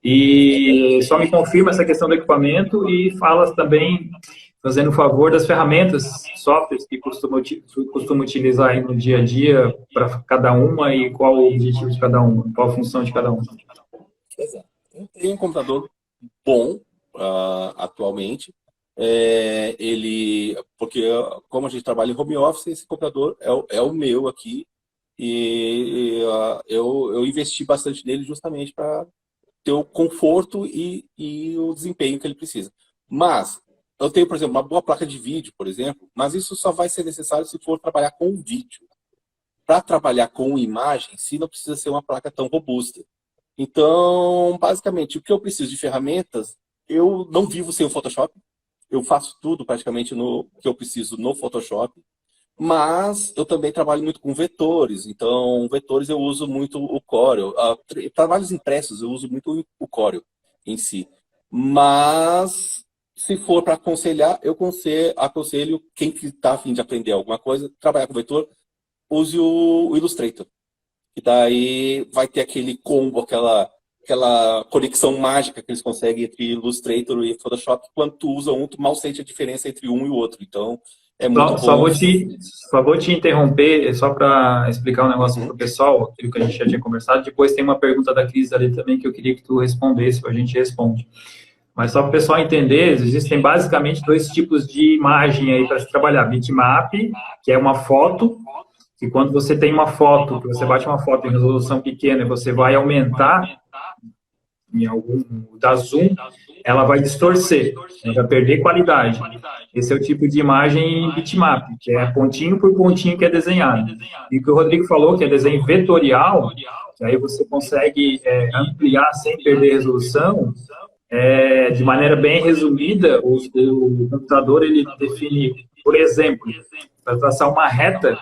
E só me confirma essa questão do equipamento e fala também, fazendo o favor das ferramentas, softwares que costuma utilizar aí no dia a dia para cada uma e qual o objetivo de cada uma, qual a função de cada uma. Exato. Eu tenho um computador bom atualmente. Porque como a gente trabalha em home office, esse computador é o meu aqui eu investi bastante nele justamente para ter o conforto e o desempenho que ele precisa. Mas eu tenho, por exemplo, uma boa placa de vídeo, por exemplo, mas isso só vai ser necessário se for trabalhar com vídeo. Para trabalhar com imagem, se não precisa ser uma placa tão robusta. Então, basicamente, o que eu preciso de ferramentas, eu não vivo sem o Photoshop. Eu faço tudo praticamente no que eu preciso no Photoshop. Mas eu também trabalho muito com vetores. Então, vetores eu uso muito o Corel. Trabalhos impressos eu uso muito o Corel em si. Mas, se for para aconselhar, eu aconselho quem está a fim de aprender alguma coisa, trabalhar com vetor, use o Illustrator. E daí vai ter aquele combo, aquela conexão mágica que eles conseguem entre Illustrator e Photoshop. Quando tu usa um, tu mal sente a diferença entre um e o outro. Então, é muito bom. Só vou te interromper, só para explicar um negócio para o pessoal, aquilo que a gente já tinha conversado. Depois tem uma pergunta da Cris ali também que eu queria que tu respondesse, a gente responde. Mas só para o pessoal entender, existem basicamente dois tipos de imagem aí para se trabalhar. Bitmap, que é uma foto, que quando você tem uma foto, que você bate uma foto em resolução pequena e você vai aumentar em algum da zoom, ela vai distorcer, ela vai perder qualidade. Esse é o tipo de imagem bitmap, que é pontinho por pontinho que é desenhado. E o que o Rodrigo falou, que é desenho vetorial, que aí você consegue ampliar sem perder resolução, de maneira bem resumida, o computador ele define, por exemplo, para traçar uma reta,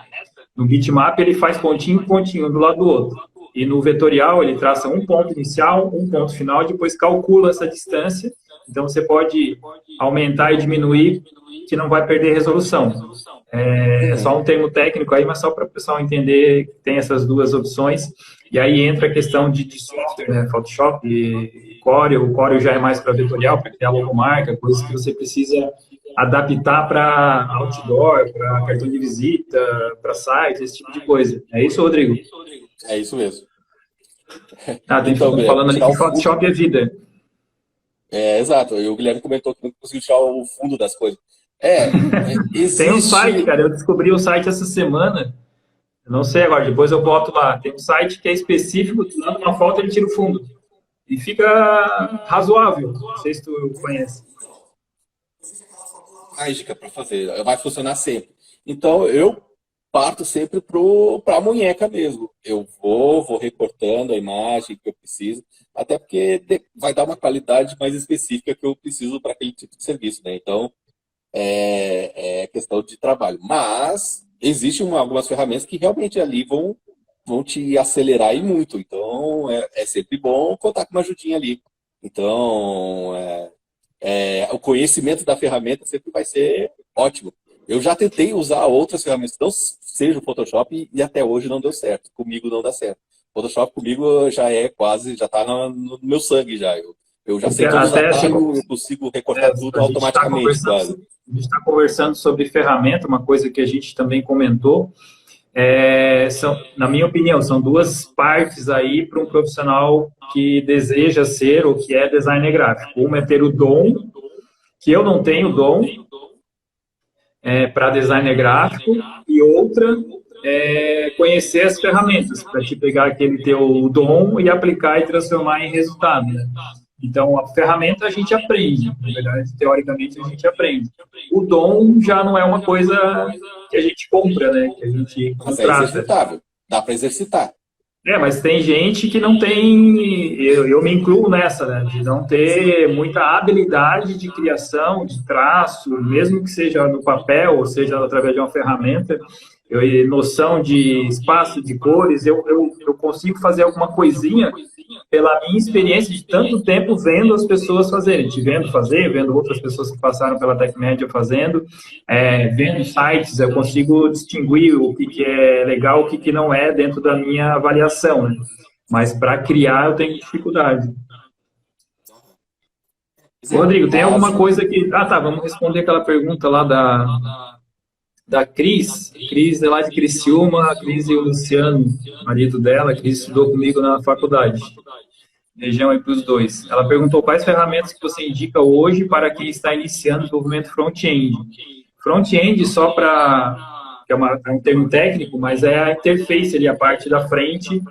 no bitmap ele faz pontinho por pontinho, um do lado do outro. E no vetorial ele traça um ponto inicial, um ponto final, e depois calcula essa distância. Então você pode aumentar e diminuir, que não vai perder resolução. É só um termo técnico aí, mas só para o pessoal entender que tem essas duas opções. E aí entra a questão de software, né? Photoshop e Corel. O Corel já é mais para vetorial, para criar logomarca, coisas que você precisa adaptar para outdoor, para cartão de visita, para site, esse tipo de coisa. É isso, Rodrigo? É isso mesmo. Tem então, falando ali que Photoshop é vida. Exato. E o Guilherme comentou que não conseguiu tirar o fundo das coisas. Existe... Tem um site, cara, eu descobri o site essa semana, eu não sei agora, depois eu boto lá. Tem um site que é específico, tu dando uma foto ele tira o fundo. E fica razoável. Não sei se tu conhece. Mágica para fazer, vai funcionar sempre. Então, eu parto sempre para a munheca mesmo. Eu vou recortando a imagem que eu preciso, até porque vai dar uma qualidade mais específica que eu preciso para aquele tipo de serviço, né? Então, é questão de trabalho. Mas, existem algumas ferramentas que realmente ali vão te acelerar e muito. Então, é sempre bom contar com uma ajudinha ali. Então, o conhecimento da ferramenta sempre vai ser ótimo. Eu já tentei usar outras ferramentas que não sejam o Photoshop e até hoje não deu certo. Comigo não dá certo. Photoshop comigo já está no meu sangue já. Eu já sei todos os atalhos, eu consigo recortar tudo automaticamente. A gente está conversando sobre ferramenta, uma coisa que a gente também comentou. Na minha opinião, são duas partes aí para um profissional que deseja ser ou que é designer gráfico. Uma é ter o dom, que eu não tenho dom para designer gráfico, e outra é conhecer as ferramentas, para te pegar aquele teu dom e aplicar e transformar em resultado, né? Então, a ferramenta a gente aprende, na verdade, teoricamente a gente aprende. O dom já não é uma coisa que a gente compra, né? Que a gente contrata. Mas é exercitável, dá para exercitar. Mas tem gente que não tem, eu me incluo nessa, né? De não ter muita habilidade de criação, de traço, mesmo que seja no papel, ou seja através de uma ferramenta, noção de espaço, de cores, eu consigo fazer alguma coisinha pela minha experiência de tanto tempo vendo as pessoas fazerem, te vendo fazer, vendo outras pessoas que passaram pela TechMedia fazendo, vendo sites, eu consigo distinguir o que é legal, o que não é dentro da minha avaliação, né? Mas para criar eu tenho dificuldade. Rodrigo, tem alguma coisa que... vamos responder aquela pergunta lá da Cris. Cris é lá de Criciúma, a Cris e o Luciano, marido dela, que estudou comigo na faculdade. Beijão aí para os dois. Ela perguntou quais ferramentas que você indica hoje para quem está iniciando o desenvolvimento front-end. Front-end, só para que é um termo técnico, mas é a interface ali, a parte da frente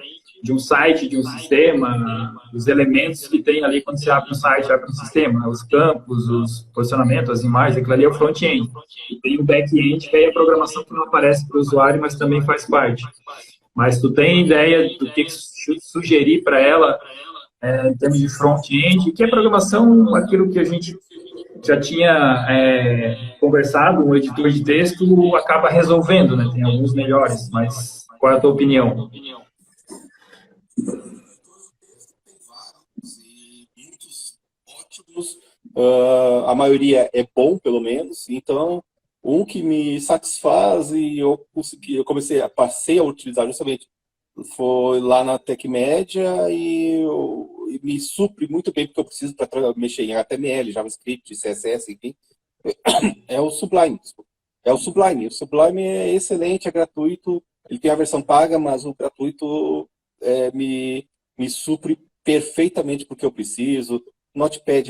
de um site, de um sistema, os elementos que tem ali quando você abre um site, abre um sistema, os campos, os posicionamentos, as imagens, aquilo ali é o front-end. E tem o back-end, que é a programação que não aparece para o usuário, mas também faz parte. Mas tu tem ideia do que sugerir para ela em termos de front-end, que é programação, aquilo que a gente já tinha conversado, o editor de texto acaba resolvendo, né? Tem alguns melhores, mas qual é a tua opinião? Muitos ótimos, a maioria é bom, pelo menos, então um que me satisfaz e passei a utilizar justamente foi lá na TecMedia e me supre muito bem porque eu preciso para mexer em HTML, JavaScript, CSS, enfim, é o Sublime. O Sublime é excelente, é gratuito, ele tem a versão paga, mas o gratuito me supre perfeitamente porque eu preciso. Notepad++,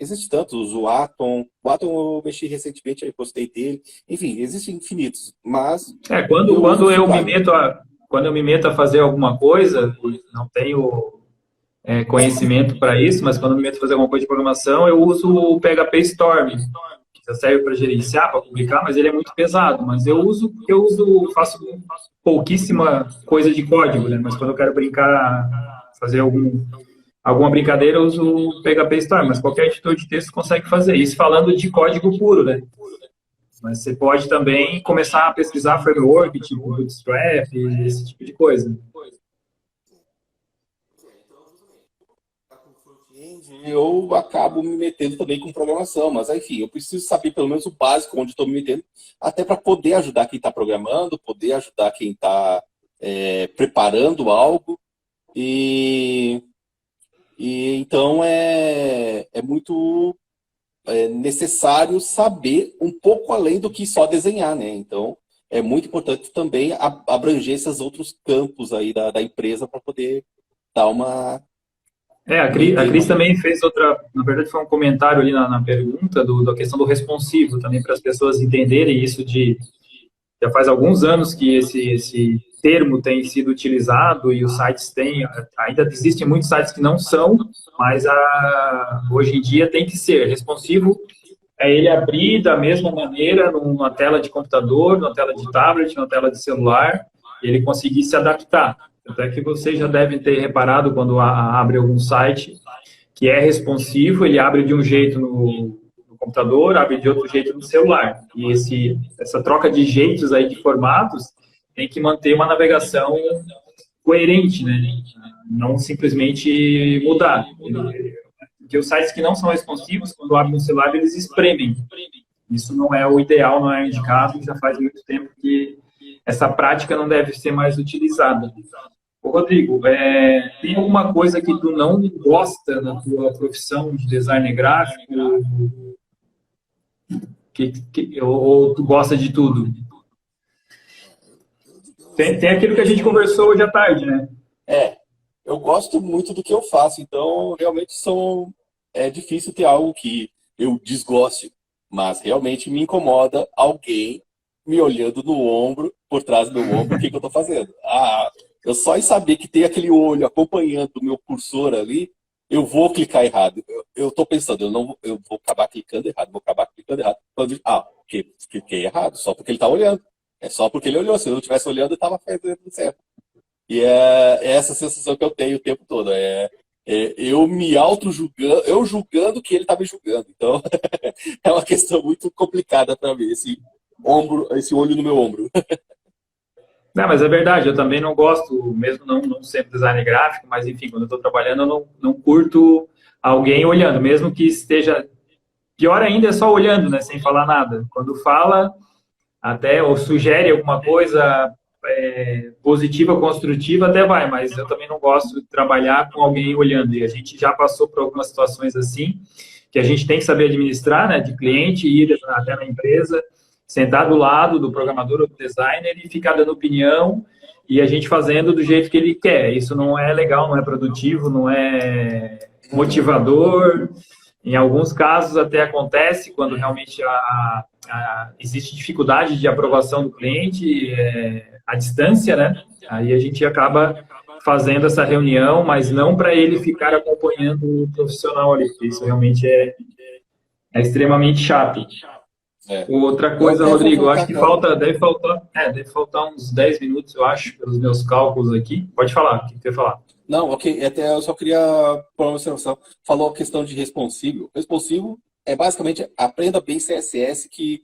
existe tantos, o Atom eu mexi recentemente, aí gostei dele. Enfim, existem infinitos, mas... Quando eu me meto a fazer alguma coisa, não tenho conhecimento para isso, mas quando eu me meto a fazer alguma coisa de programação, eu uso o PHP Storm, que já serve para gerenciar, para publicar, mas ele é muito pesado. Mas eu uso porque faço pouquíssima coisa de código, né? Mas quando eu quero brincar, fazer alguma brincadeira, eu uso o PHP Storm, mas qualquer editor de texto consegue fazer isso, falando de código puro, né? Mas você pode também começar a pesquisar framework, tipo Bootstrap, esse tipo de coisa. Eu acabo me metendo também com programação, mas enfim, eu preciso saber pelo menos o básico onde estou me metendo, até para poder ajudar quem está programando, poder ajudar quem está preparando algo, e então é muito necessário saber um pouco além do que só desenhar, né? Então é muito importante também abranger esses outros campos aí da empresa para poder dar uma... A Cris também fez outra, na verdade foi um comentário ali na pergunta da questão do responsivo, também para as pessoas entenderem isso já faz alguns anos que esse termo tem sido utilizado e os sites ainda existem muitos sites que não são, mas hoje em dia tem que ser. Responsivo é ele abrir da mesma maneira numa tela de computador, numa tela de tablet, numa tela de celular, e ele conseguir se adaptar. Até que vocês já devem ter reparado quando abre algum site que é responsivo, ele abre de um jeito no computador, abre de outro jeito no celular. E essa troca de jeitos aí, de formatos, tem que manter uma navegação coerente, né? Não simplesmente mudar. Porque os sites que não são responsivos, quando abrem no celular, eles espremem. Isso não é o ideal, não é o indicado, já faz muito tempo que essa prática não deve ser mais utilizada. Ô, Rodrigo, tem alguma coisa que tu não gosta na tua profissão de designer gráfico? Ou tu gosta de tudo? Tem aquilo que a gente conversou hoje à tarde, né? Eu gosto muito do que eu faço, então realmente é difícil ter algo que eu desgoste, mas realmente me incomoda alguém me olhando no ombro, por trás do meu ombro, o que eu estou fazendo. Eu só em saber que tem aquele olho acompanhando o meu cursor ali, eu vou clicar errado. Eu estou pensando, eu vou acabar clicando errado. Cliquei errado, só porque ele está olhando. É só porque ele olhou. Se eu não estivesse olhando, eu estava fazendo certo. E é essa sensação que eu tenho o tempo todo. Eu me auto-julgando, eu julgando que ele está me julgando. Então, é uma questão muito complicada para mim, esse olho no meu ombro. Não, mas é verdade, eu também não gosto, mesmo não sendo designer gráfico, mas enfim, quando eu estou trabalhando, eu não curto alguém olhando, mesmo que esteja... Pior ainda é só olhando, né, sem falar nada. Quando fala, até ou sugere alguma coisa positiva, construtiva, até vai, mas eu também não gosto de trabalhar com alguém olhando. E a gente já passou por algumas situações assim, que a gente tem que saber administrar, né, de cliente, ir até na empresa, sentar do lado do programador ou do designer e ficar dando opinião e a gente fazendo do jeito que ele quer. Isso não é legal, não é produtivo, não é motivador, Em alguns casos até acontece quando realmente existe dificuldade de aprovação do cliente à distância, né? Aí a gente acaba fazendo essa reunião, mas não para ele ficar acompanhando o profissional ali, porque isso realmente é extremamente chato. Outra Eu coisa, até vou Rodrigo, eu voltar acho que agora. deve faltar uns 10 minutos, eu acho, pelos meus cálculos aqui. Pode falar, o que você quer falar? Não, ok. Até eu só queria pôr uma observação. Falou a questão de responsivo. Responsivo é basicamente aprenda bem CSS, que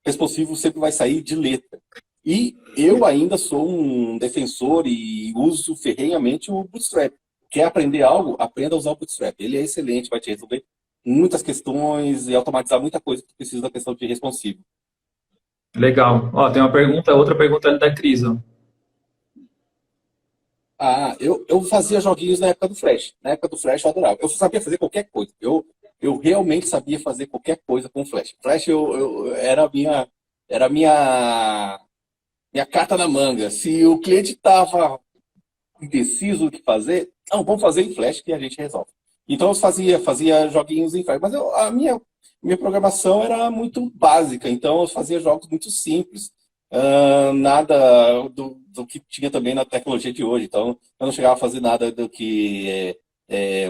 responsivo sempre vai sair de letra. E eu ainda sou um defensor e uso ferrenhamente o Bootstrap. Quer aprender algo? Aprenda a usar o Bootstrap. Ele é excelente, vai te resolver muitas questões e automatizar muita coisa que precisa da questão de responsivo. Legal. Ó, tem outra pergunta ali da Cris, ó. Ah, eu fazia joguinhos na época do Flash. Na época do Flash eu adorava. Eu sabia fazer qualquer coisa. Eu realmente sabia fazer qualquer coisa com Flash. Flash era a minha carta na manga. Se o cliente estava indeciso do que fazer, não, vamos fazer em Flash que a gente resolve. Então eu fazia joguinhos em Flash. Mas a minha programação era muito básica. Então eu fazia jogos muito simples. Nada do que tinha também na tecnologia de hoje. Então, eu não chegava a fazer nada do que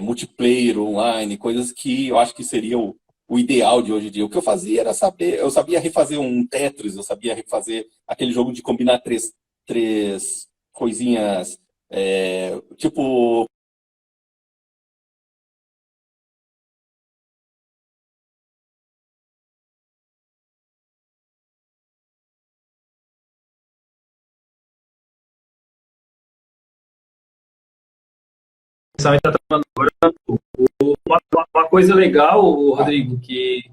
multiplayer online, coisas que eu acho que seria o ideal de hoje em dia. O que eu fazia era eu sabia refazer um Tetris, eu sabia refazer aquele jogo de combinar três coisinhas, tipo. Uma coisa legal, Rodrigo, que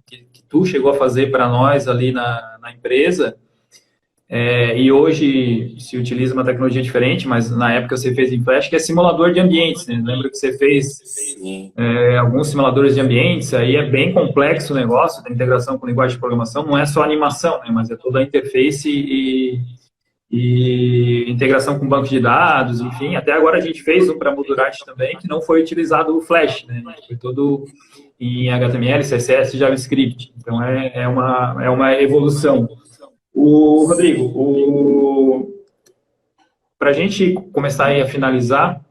tu chegou a fazer para nós ali na empresa, e hoje se utiliza uma tecnologia diferente, mas na época você fez em Flash, que é simulador de ambientes, né? Lembra que você fez Sim. alguns simuladores de ambientes, aí é bem complexo o negócio da integração com linguagem de programação, não é só animação, né? Mas é toda a interface e integração com banco de dados, enfim. Até agora a gente fez um para Modurat também, que não foi utilizado o Flash, né? Foi todo em HTML, CSS e JavaScript. Então é uma evolução. Rodrigo, para a gente começar aí a finalizar,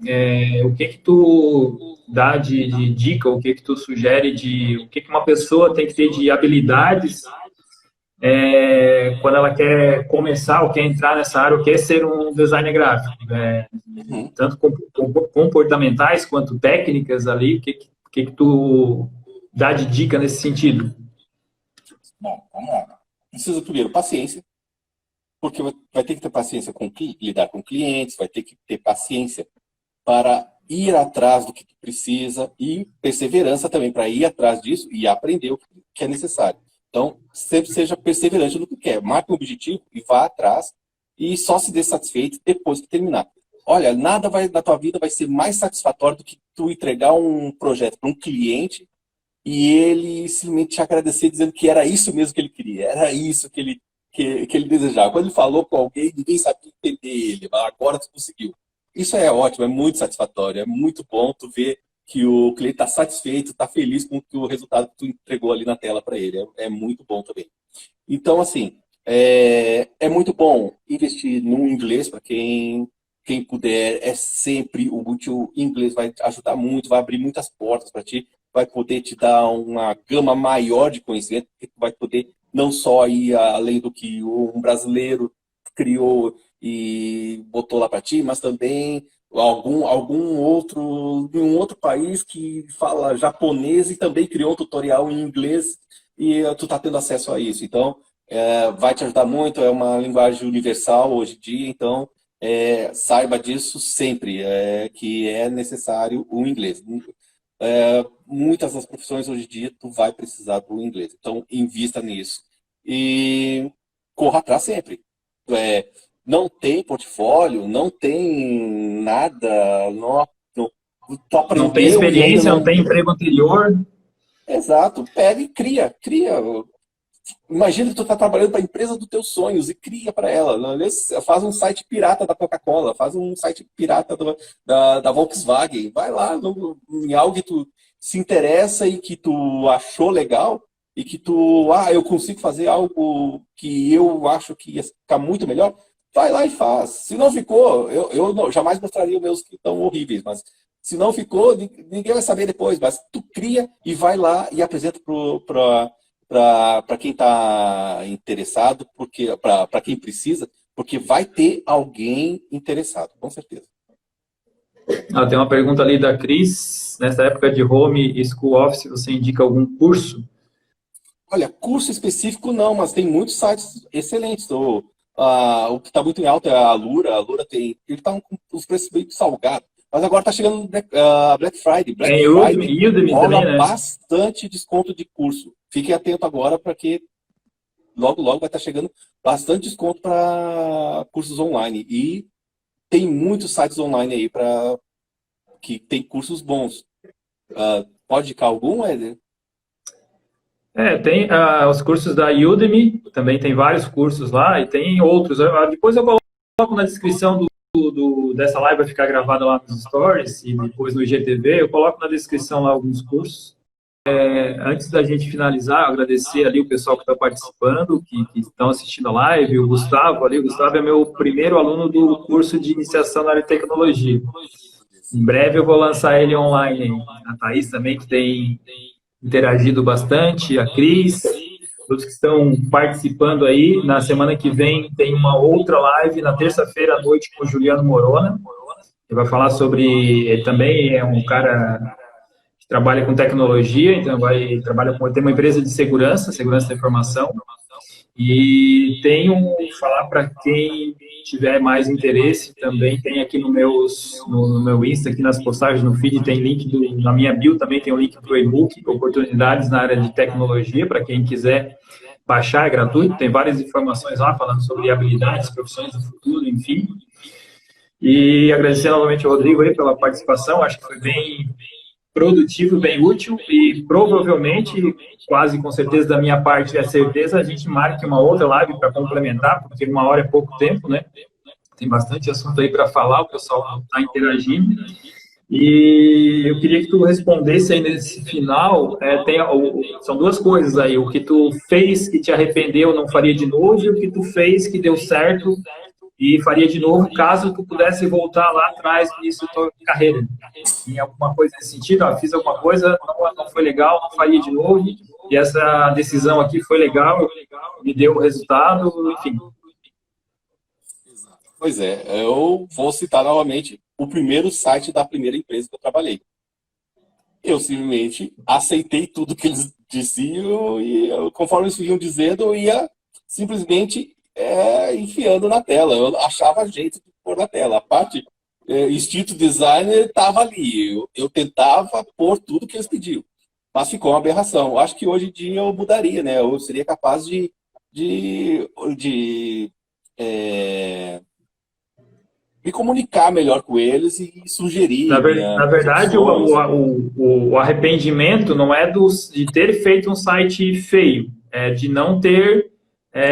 o que que tu dá de dica, o que que tu sugere o que que uma pessoa tem que ter de habilidades quando ela quer começar ou quer entrar nessa área ou quer ser um designer gráfico, Uhum. tanto comportamentais quanto técnicas ali, que tu dá de dica nesse sentido? Bom, vamos lá. Precisa primeiro paciência. Porque vai ter que ter paciência com lidar com clientes, vai ter que ter paciência para ir atrás do que precisa e perseverança também para ir atrás disso e aprender o que é necessário. Então, sempre seja perseverante no que quer. Marque um objetivo e vá atrás e só se dê satisfeito depois que terminar. Olha, nada na tua vida vai ser mais satisfatório do que tu entregar um projeto para um cliente e ele simplesmente te agradecer dizendo que era isso mesmo que ele queria, era isso que ele desejava. Quando ele falou com alguém, ninguém sabia entender ele, mas agora tu conseguiu. Isso é ótimo, é muito satisfatório, é muito bom tu ver que o cliente está satisfeito, está feliz com o resultado que tu entregou ali na tela para ele. É muito bom também. Então, assim, é muito bom investir no inglês para quem puder. É sempre útil. O inglês vai ajudar muito, vai abrir muitas portas para ti, vai poder te dar uma gama maior de conhecimento, porque tu vai poder não só ir além do que um brasileiro criou e botou lá para ti, mas também algum outro em um outro país que fala japonês e também criou um tutorial em inglês e tu tá tendo acesso a isso. Então, vai te ajudar muito, é uma linguagem universal hoje em dia, então saiba disso sempre, que é necessário o inglês. Muitas das profissões hoje em dia tu vai precisar do inglês, então invista nisso. E corra atrás sempre. Não tem portfólio, não tem nada, tu Não tem aprendeu e ainda experiência, não não. tem emprego anterior. Exato, pega e cria. Imagina que tu está trabalhando para a empresa dos teus sonhos e cria para ela. Faz um site pirata da Coca-Cola, faz um site pirata da Volkswagen. Vai lá em algo se interessa e que tu achou legal, e que eu consigo fazer algo que eu acho que ia ficar muito melhor, vai lá e faz. Se não ficou, jamais mostraria os meus que estão horríveis, mas se não ficou, ninguém vai saber depois. Mas tu cria e vai lá e apresenta para quem está interessado, para quem precisa, porque vai ter alguém interessado, com certeza. Tem uma pergunta ali da Cris. Nessa época de home e school office, você indica algum curso? Olha, curso específico não, mas tem muitos sites excelentes. O que está muito em alta é a Alura. A Alura ele está com os preços bem salgados. Mas agora está chegando Black Friday. Black Friday Udemy rola também, né? bastante desconto de curso. Fiquem atentos agora, porque logo vai estar chegando bastante desconto para cursos online. E tem muitos sites online aí que tem cursos bons. Pode indicar algum, Éder? Tem os cursos da Udemy, também tem vários cursos lá, e tem outros. Depois eu coloco na descrição dessa live, vai ficar gravada lá nos stories, e depois no IGTV, eu coloco na descrição lá alguns cursos. Antes da gente finalizar, agradecer ali o pessoal que está participando, que estão assistindo a live, o Gustavo ali. O Gustavo é meu primeiro aluno do curso de iniciação na área de tecnologia. Em breve eu vou lançar ele online. A Thaís também, que tem interagido bastante, a Cris, todos que estão participando aí. Na semana que vem tem uma outra live, na terça-feira à noite, com o Juliano Morona. Ele vai falar sobre... Ele também é um cara que trabalha com tecnologia, então tem uma empresa de segurança da informação. E falar para quem tiver mais interesse, também tem aqui no meu Insta, aqui nas postagens, no feed, tem link na minha bio, também tem o link para o e-book, oportunidades na área de tecnologia, para quem quiser baixar, é gratuito, tem várias informações lá, falando sobre habilidades, profissões do futuro, enfim. E agradecer novamente ao Rodrigo aí pela participação, acho que foi bem produtivo, bem útil, e provavelmente, quase com certeza da minha parte, é certeza, a gente marque uma outra live para complementar, porque 1 hora é pouco tempo, né? Tem bastante assunto aí para falar, o pessoal está interagindo. E eu queria que tu respondesse aí nesse final, são duas coisas aí, o que tu fez que te arrependeu, não faria de novo, e o que tu fez que deu certo e faria de novo, caso tu pudesse voltar lá atrás no início da tua carreira. Em alguma coisa nesse sentido, fiz alguma coisa, não foi legal, não faria de novo, e essa decisão aqui foi legal, me deu o resultado, enfim. Pois é, eu vou citar novamente o primeiro site da primeira empresa que eu trabalhei. Eu simplesmente aceitei tudo que eles diziam e conforme eles iam dizendo, eu ia simplesmente enfiando na tela. Eu achava jeito de pôr na tela. A parte instinto designer estava ali. Eu tentava pôr tudo que eles pediam. Mas ficou uma aberração. Eu acho que hoje em dia eu mudaria, né? Eu seria capaz de me comunicar melhor com eles e sugerir. Na verdade, o arrependimento não é de ter feito um site feio, é de não ter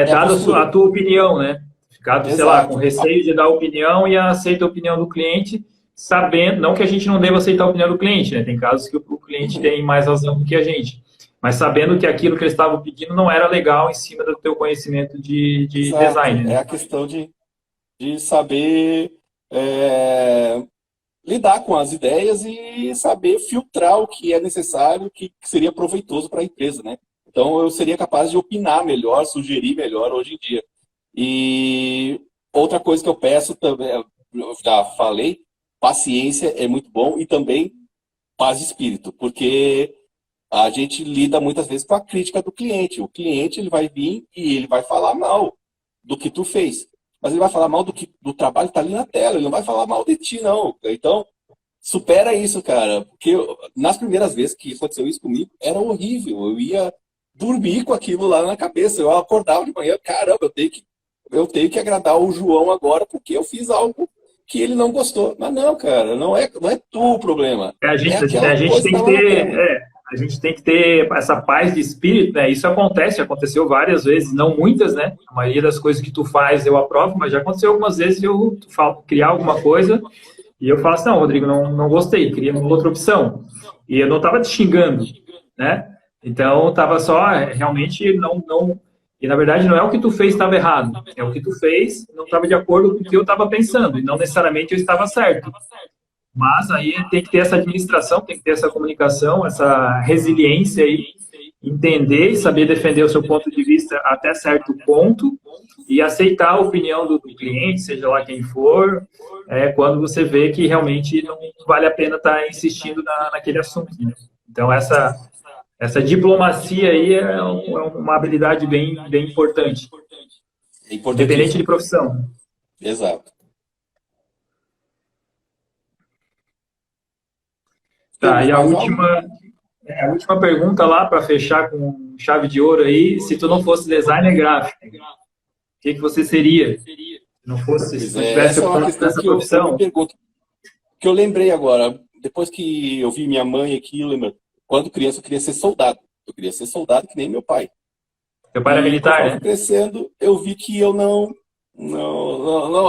dado a tua opinião, né? Ficado, sei lá, com receio de dar opinião e aceita a opinião do cliente, sabendo, não que a gente não deva aceitar a opinião do cliente, né? Tem casos que o cliente tem mais razão do que a gente, mas sabendo que aquilo que eles estavam pedindo não era legal em cima do teu conhecimento de design. Né? É a questão de saber lidar com as ideias e saber filtrar o que é necessário, o que seria proveitoso para a empresa, né? Então, eu seria capaz de opinar melhor, sugerir melhor hoje em dia. E outra coisa que eu peço também, eu já falei, paciência é muito bom e também paz de espírito, porque a gente lida muitas vezes com a crítica do cliente. O cliente ele vai vir e ele vai falar mal do que tu fez. Mas ele vai falar mal do trabalho que está ali na tela, ele não vai falar mal de ti, não. Então, supera isso, cara. Porque nas primeiras vezes que aconteceu isso comigo, era horrível. Eu ia dormir com aquilo lá na cabeça. Eu acordava de manhã, caramba, eu tenho que agradar o João agora porque eu fiz algo que ele não gostou. Mas não, cara, não é tu o problema. A gente tem que ter essa paz de espírito, né? Isso aconteceu várias vezes, não muitas, né? A maioria das coisas que tu faz eu aprovo, mas já aconteceu algumas vezes de eu criar alguma coisa E eu falo assim, não, Rodrigo, não gostei, queria uma outra opção. E eu não estava te xingando, né? Então, estava só, realmente, não... E, na verdade, não é o que tu fez que estava errado, é o que tu fez não estava de acordo com o que eu estava pensando, e não necessariamente eu estava certo. Mas aí tem que ter essa administração, tem que ter essa comunicação, essa resiliência aí, entender e saber defender o seu ponto de vista até certo ponto e aceitar a opinião do cliente, seja lá quem for, quando você vê que realmente não vale a pena estar insistindo naquele assunto. Né? Então, essa diplomacia aí é uma habilidade bem importante, É independente de importantíssimo. profissão. Exato. Tá, Temos e a mais algo? última pergunta lá, para fechar com chave de ouro aí, se tu não fosse designer gráfico, o que você seria? Se não fosse, se Pois não é, tivesse essa é uma optado por questão essa que eu me profissão, pergunto, que eu lembrei agora, depois que eu vi minha mãe aqui, eu lembro, quando criança eu queria ser soldado. Eu queria ser soldado que nem meu pai. teu pai era E militar, conforme fui né? crescendo, eu vi que eu não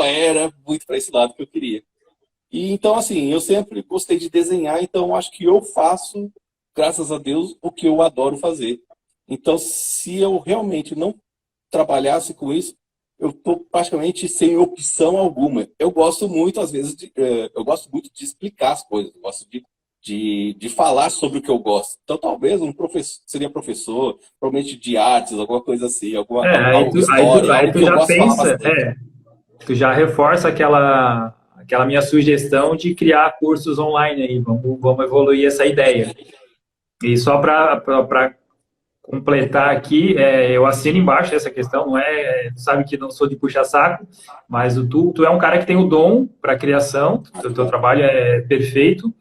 era muito para esse lado que eu queria. E então, assim, eu sempre gostei de desenhar, então acho que eu faço, graças a Deus, o que eu adoro fazer. Então, se eu realmente não trabalhasse com isso, eu estou praticamente sem opção alguma. Eu gosto muito, às vezes, eu gosto muito de explicar as coisas, eu gosto de falar sobre o que eu gosto. Então, talvez um professor, seria professor, provavelmente de artes, alguma coisa assim, história, Aí algo tu que eu já gosto de falar pensa, bastante. tu já reforça aquela minha sugestão de criar cursos online aí, vamos evoluir essa ideia. E só para completar aqui, eu assino embaixo essa questão, não é, sabe que não sou de puxa-saco, mas tu é um cara que tem o dom para criação, Ah, o que teu bom. trabalho é perfeito,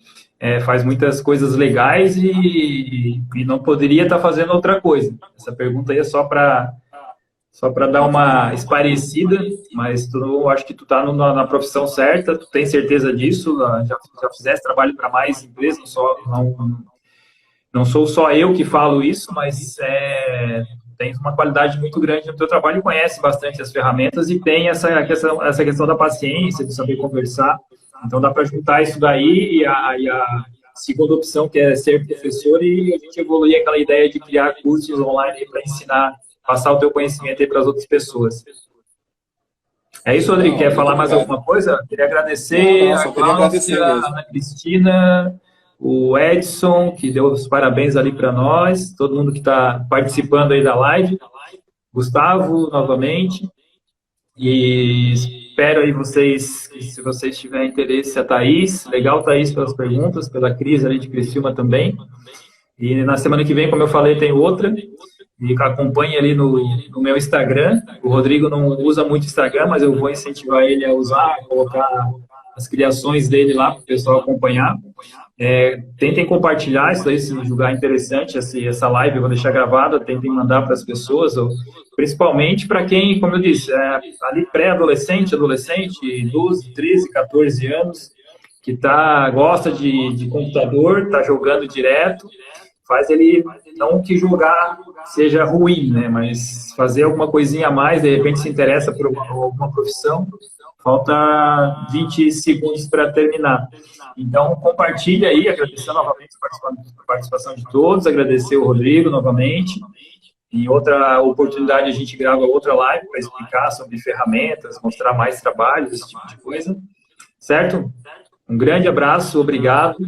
faz muitas coisas legais e não poderia estar fazendo outra coisa. Essa pergunta aí é só para dar Ah, que bom. uma esparecida, mas eu acho que tu está na profissão certa, tu tem certeza disso, já fizeste trabalho para mais empresas, não sou só eu que falo isso, mas tem uma qualidade muito grande no teu trabalho, conhece bastante as ferramentas e tem essa questão da paciência, de saber conversar. Então dá para juntar isso daí e a segunda opção, que é ser professor, e a gente evoluir aquela ideia de criar cursos online para ensinar, passar o teu conhecimento aí para as outras pessoas. É isso, Rodrigo. Não, Quer muito falar mais obrigado. alguma coisa? Queria Não, agradecer não, a só queria Cláudia, agradecer a mesmo. Ana Cristina, o Edson, que deu os parabéns ali para nós, todo mundo que está participando aí da live, Gustavo, novamente, e espero aí vocês, que se vocês tiverem interesse, a Thaís, legal, Thaís, pelas perguntas, pela Cris ali de Criciúma também, e na semana que vem, como eu falei, tem outra, e acompanhe ali no meu Instagram. O Rodrigo não usa muito Instagram, mas eu vou incentivar ele a usar, colocar as criações dele lá para o pessoal acompanhar. Tentem compartilhar isso aí, se julgar interessante essa live, eu vou deixar gravada, tentem mandar para as pessoas, principalmente para quem, como eu disse, ali pré-adolescente, adolescente, 12, 13, 14 anos, que gosta de computador, está jogando direto, faz ele, não que jogar seja ruim, né, mas fazer alguma coisinha a mais, de repente se interessa por alguma profissão, falta 20 segundos para terminar. Então, compartilha aí, agradecer novamente a participação de todos, agradecer o Rodrigo novamente. Em outra oportunidade, a gente grava outra live para explicar sobre ferramentas, mostrar mais trabalhos, esse tipo de coisa. Certo? Um grande abraço, obrigado.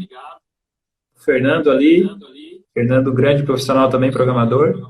Fernando ali, Fernando, grande profissional também, programador.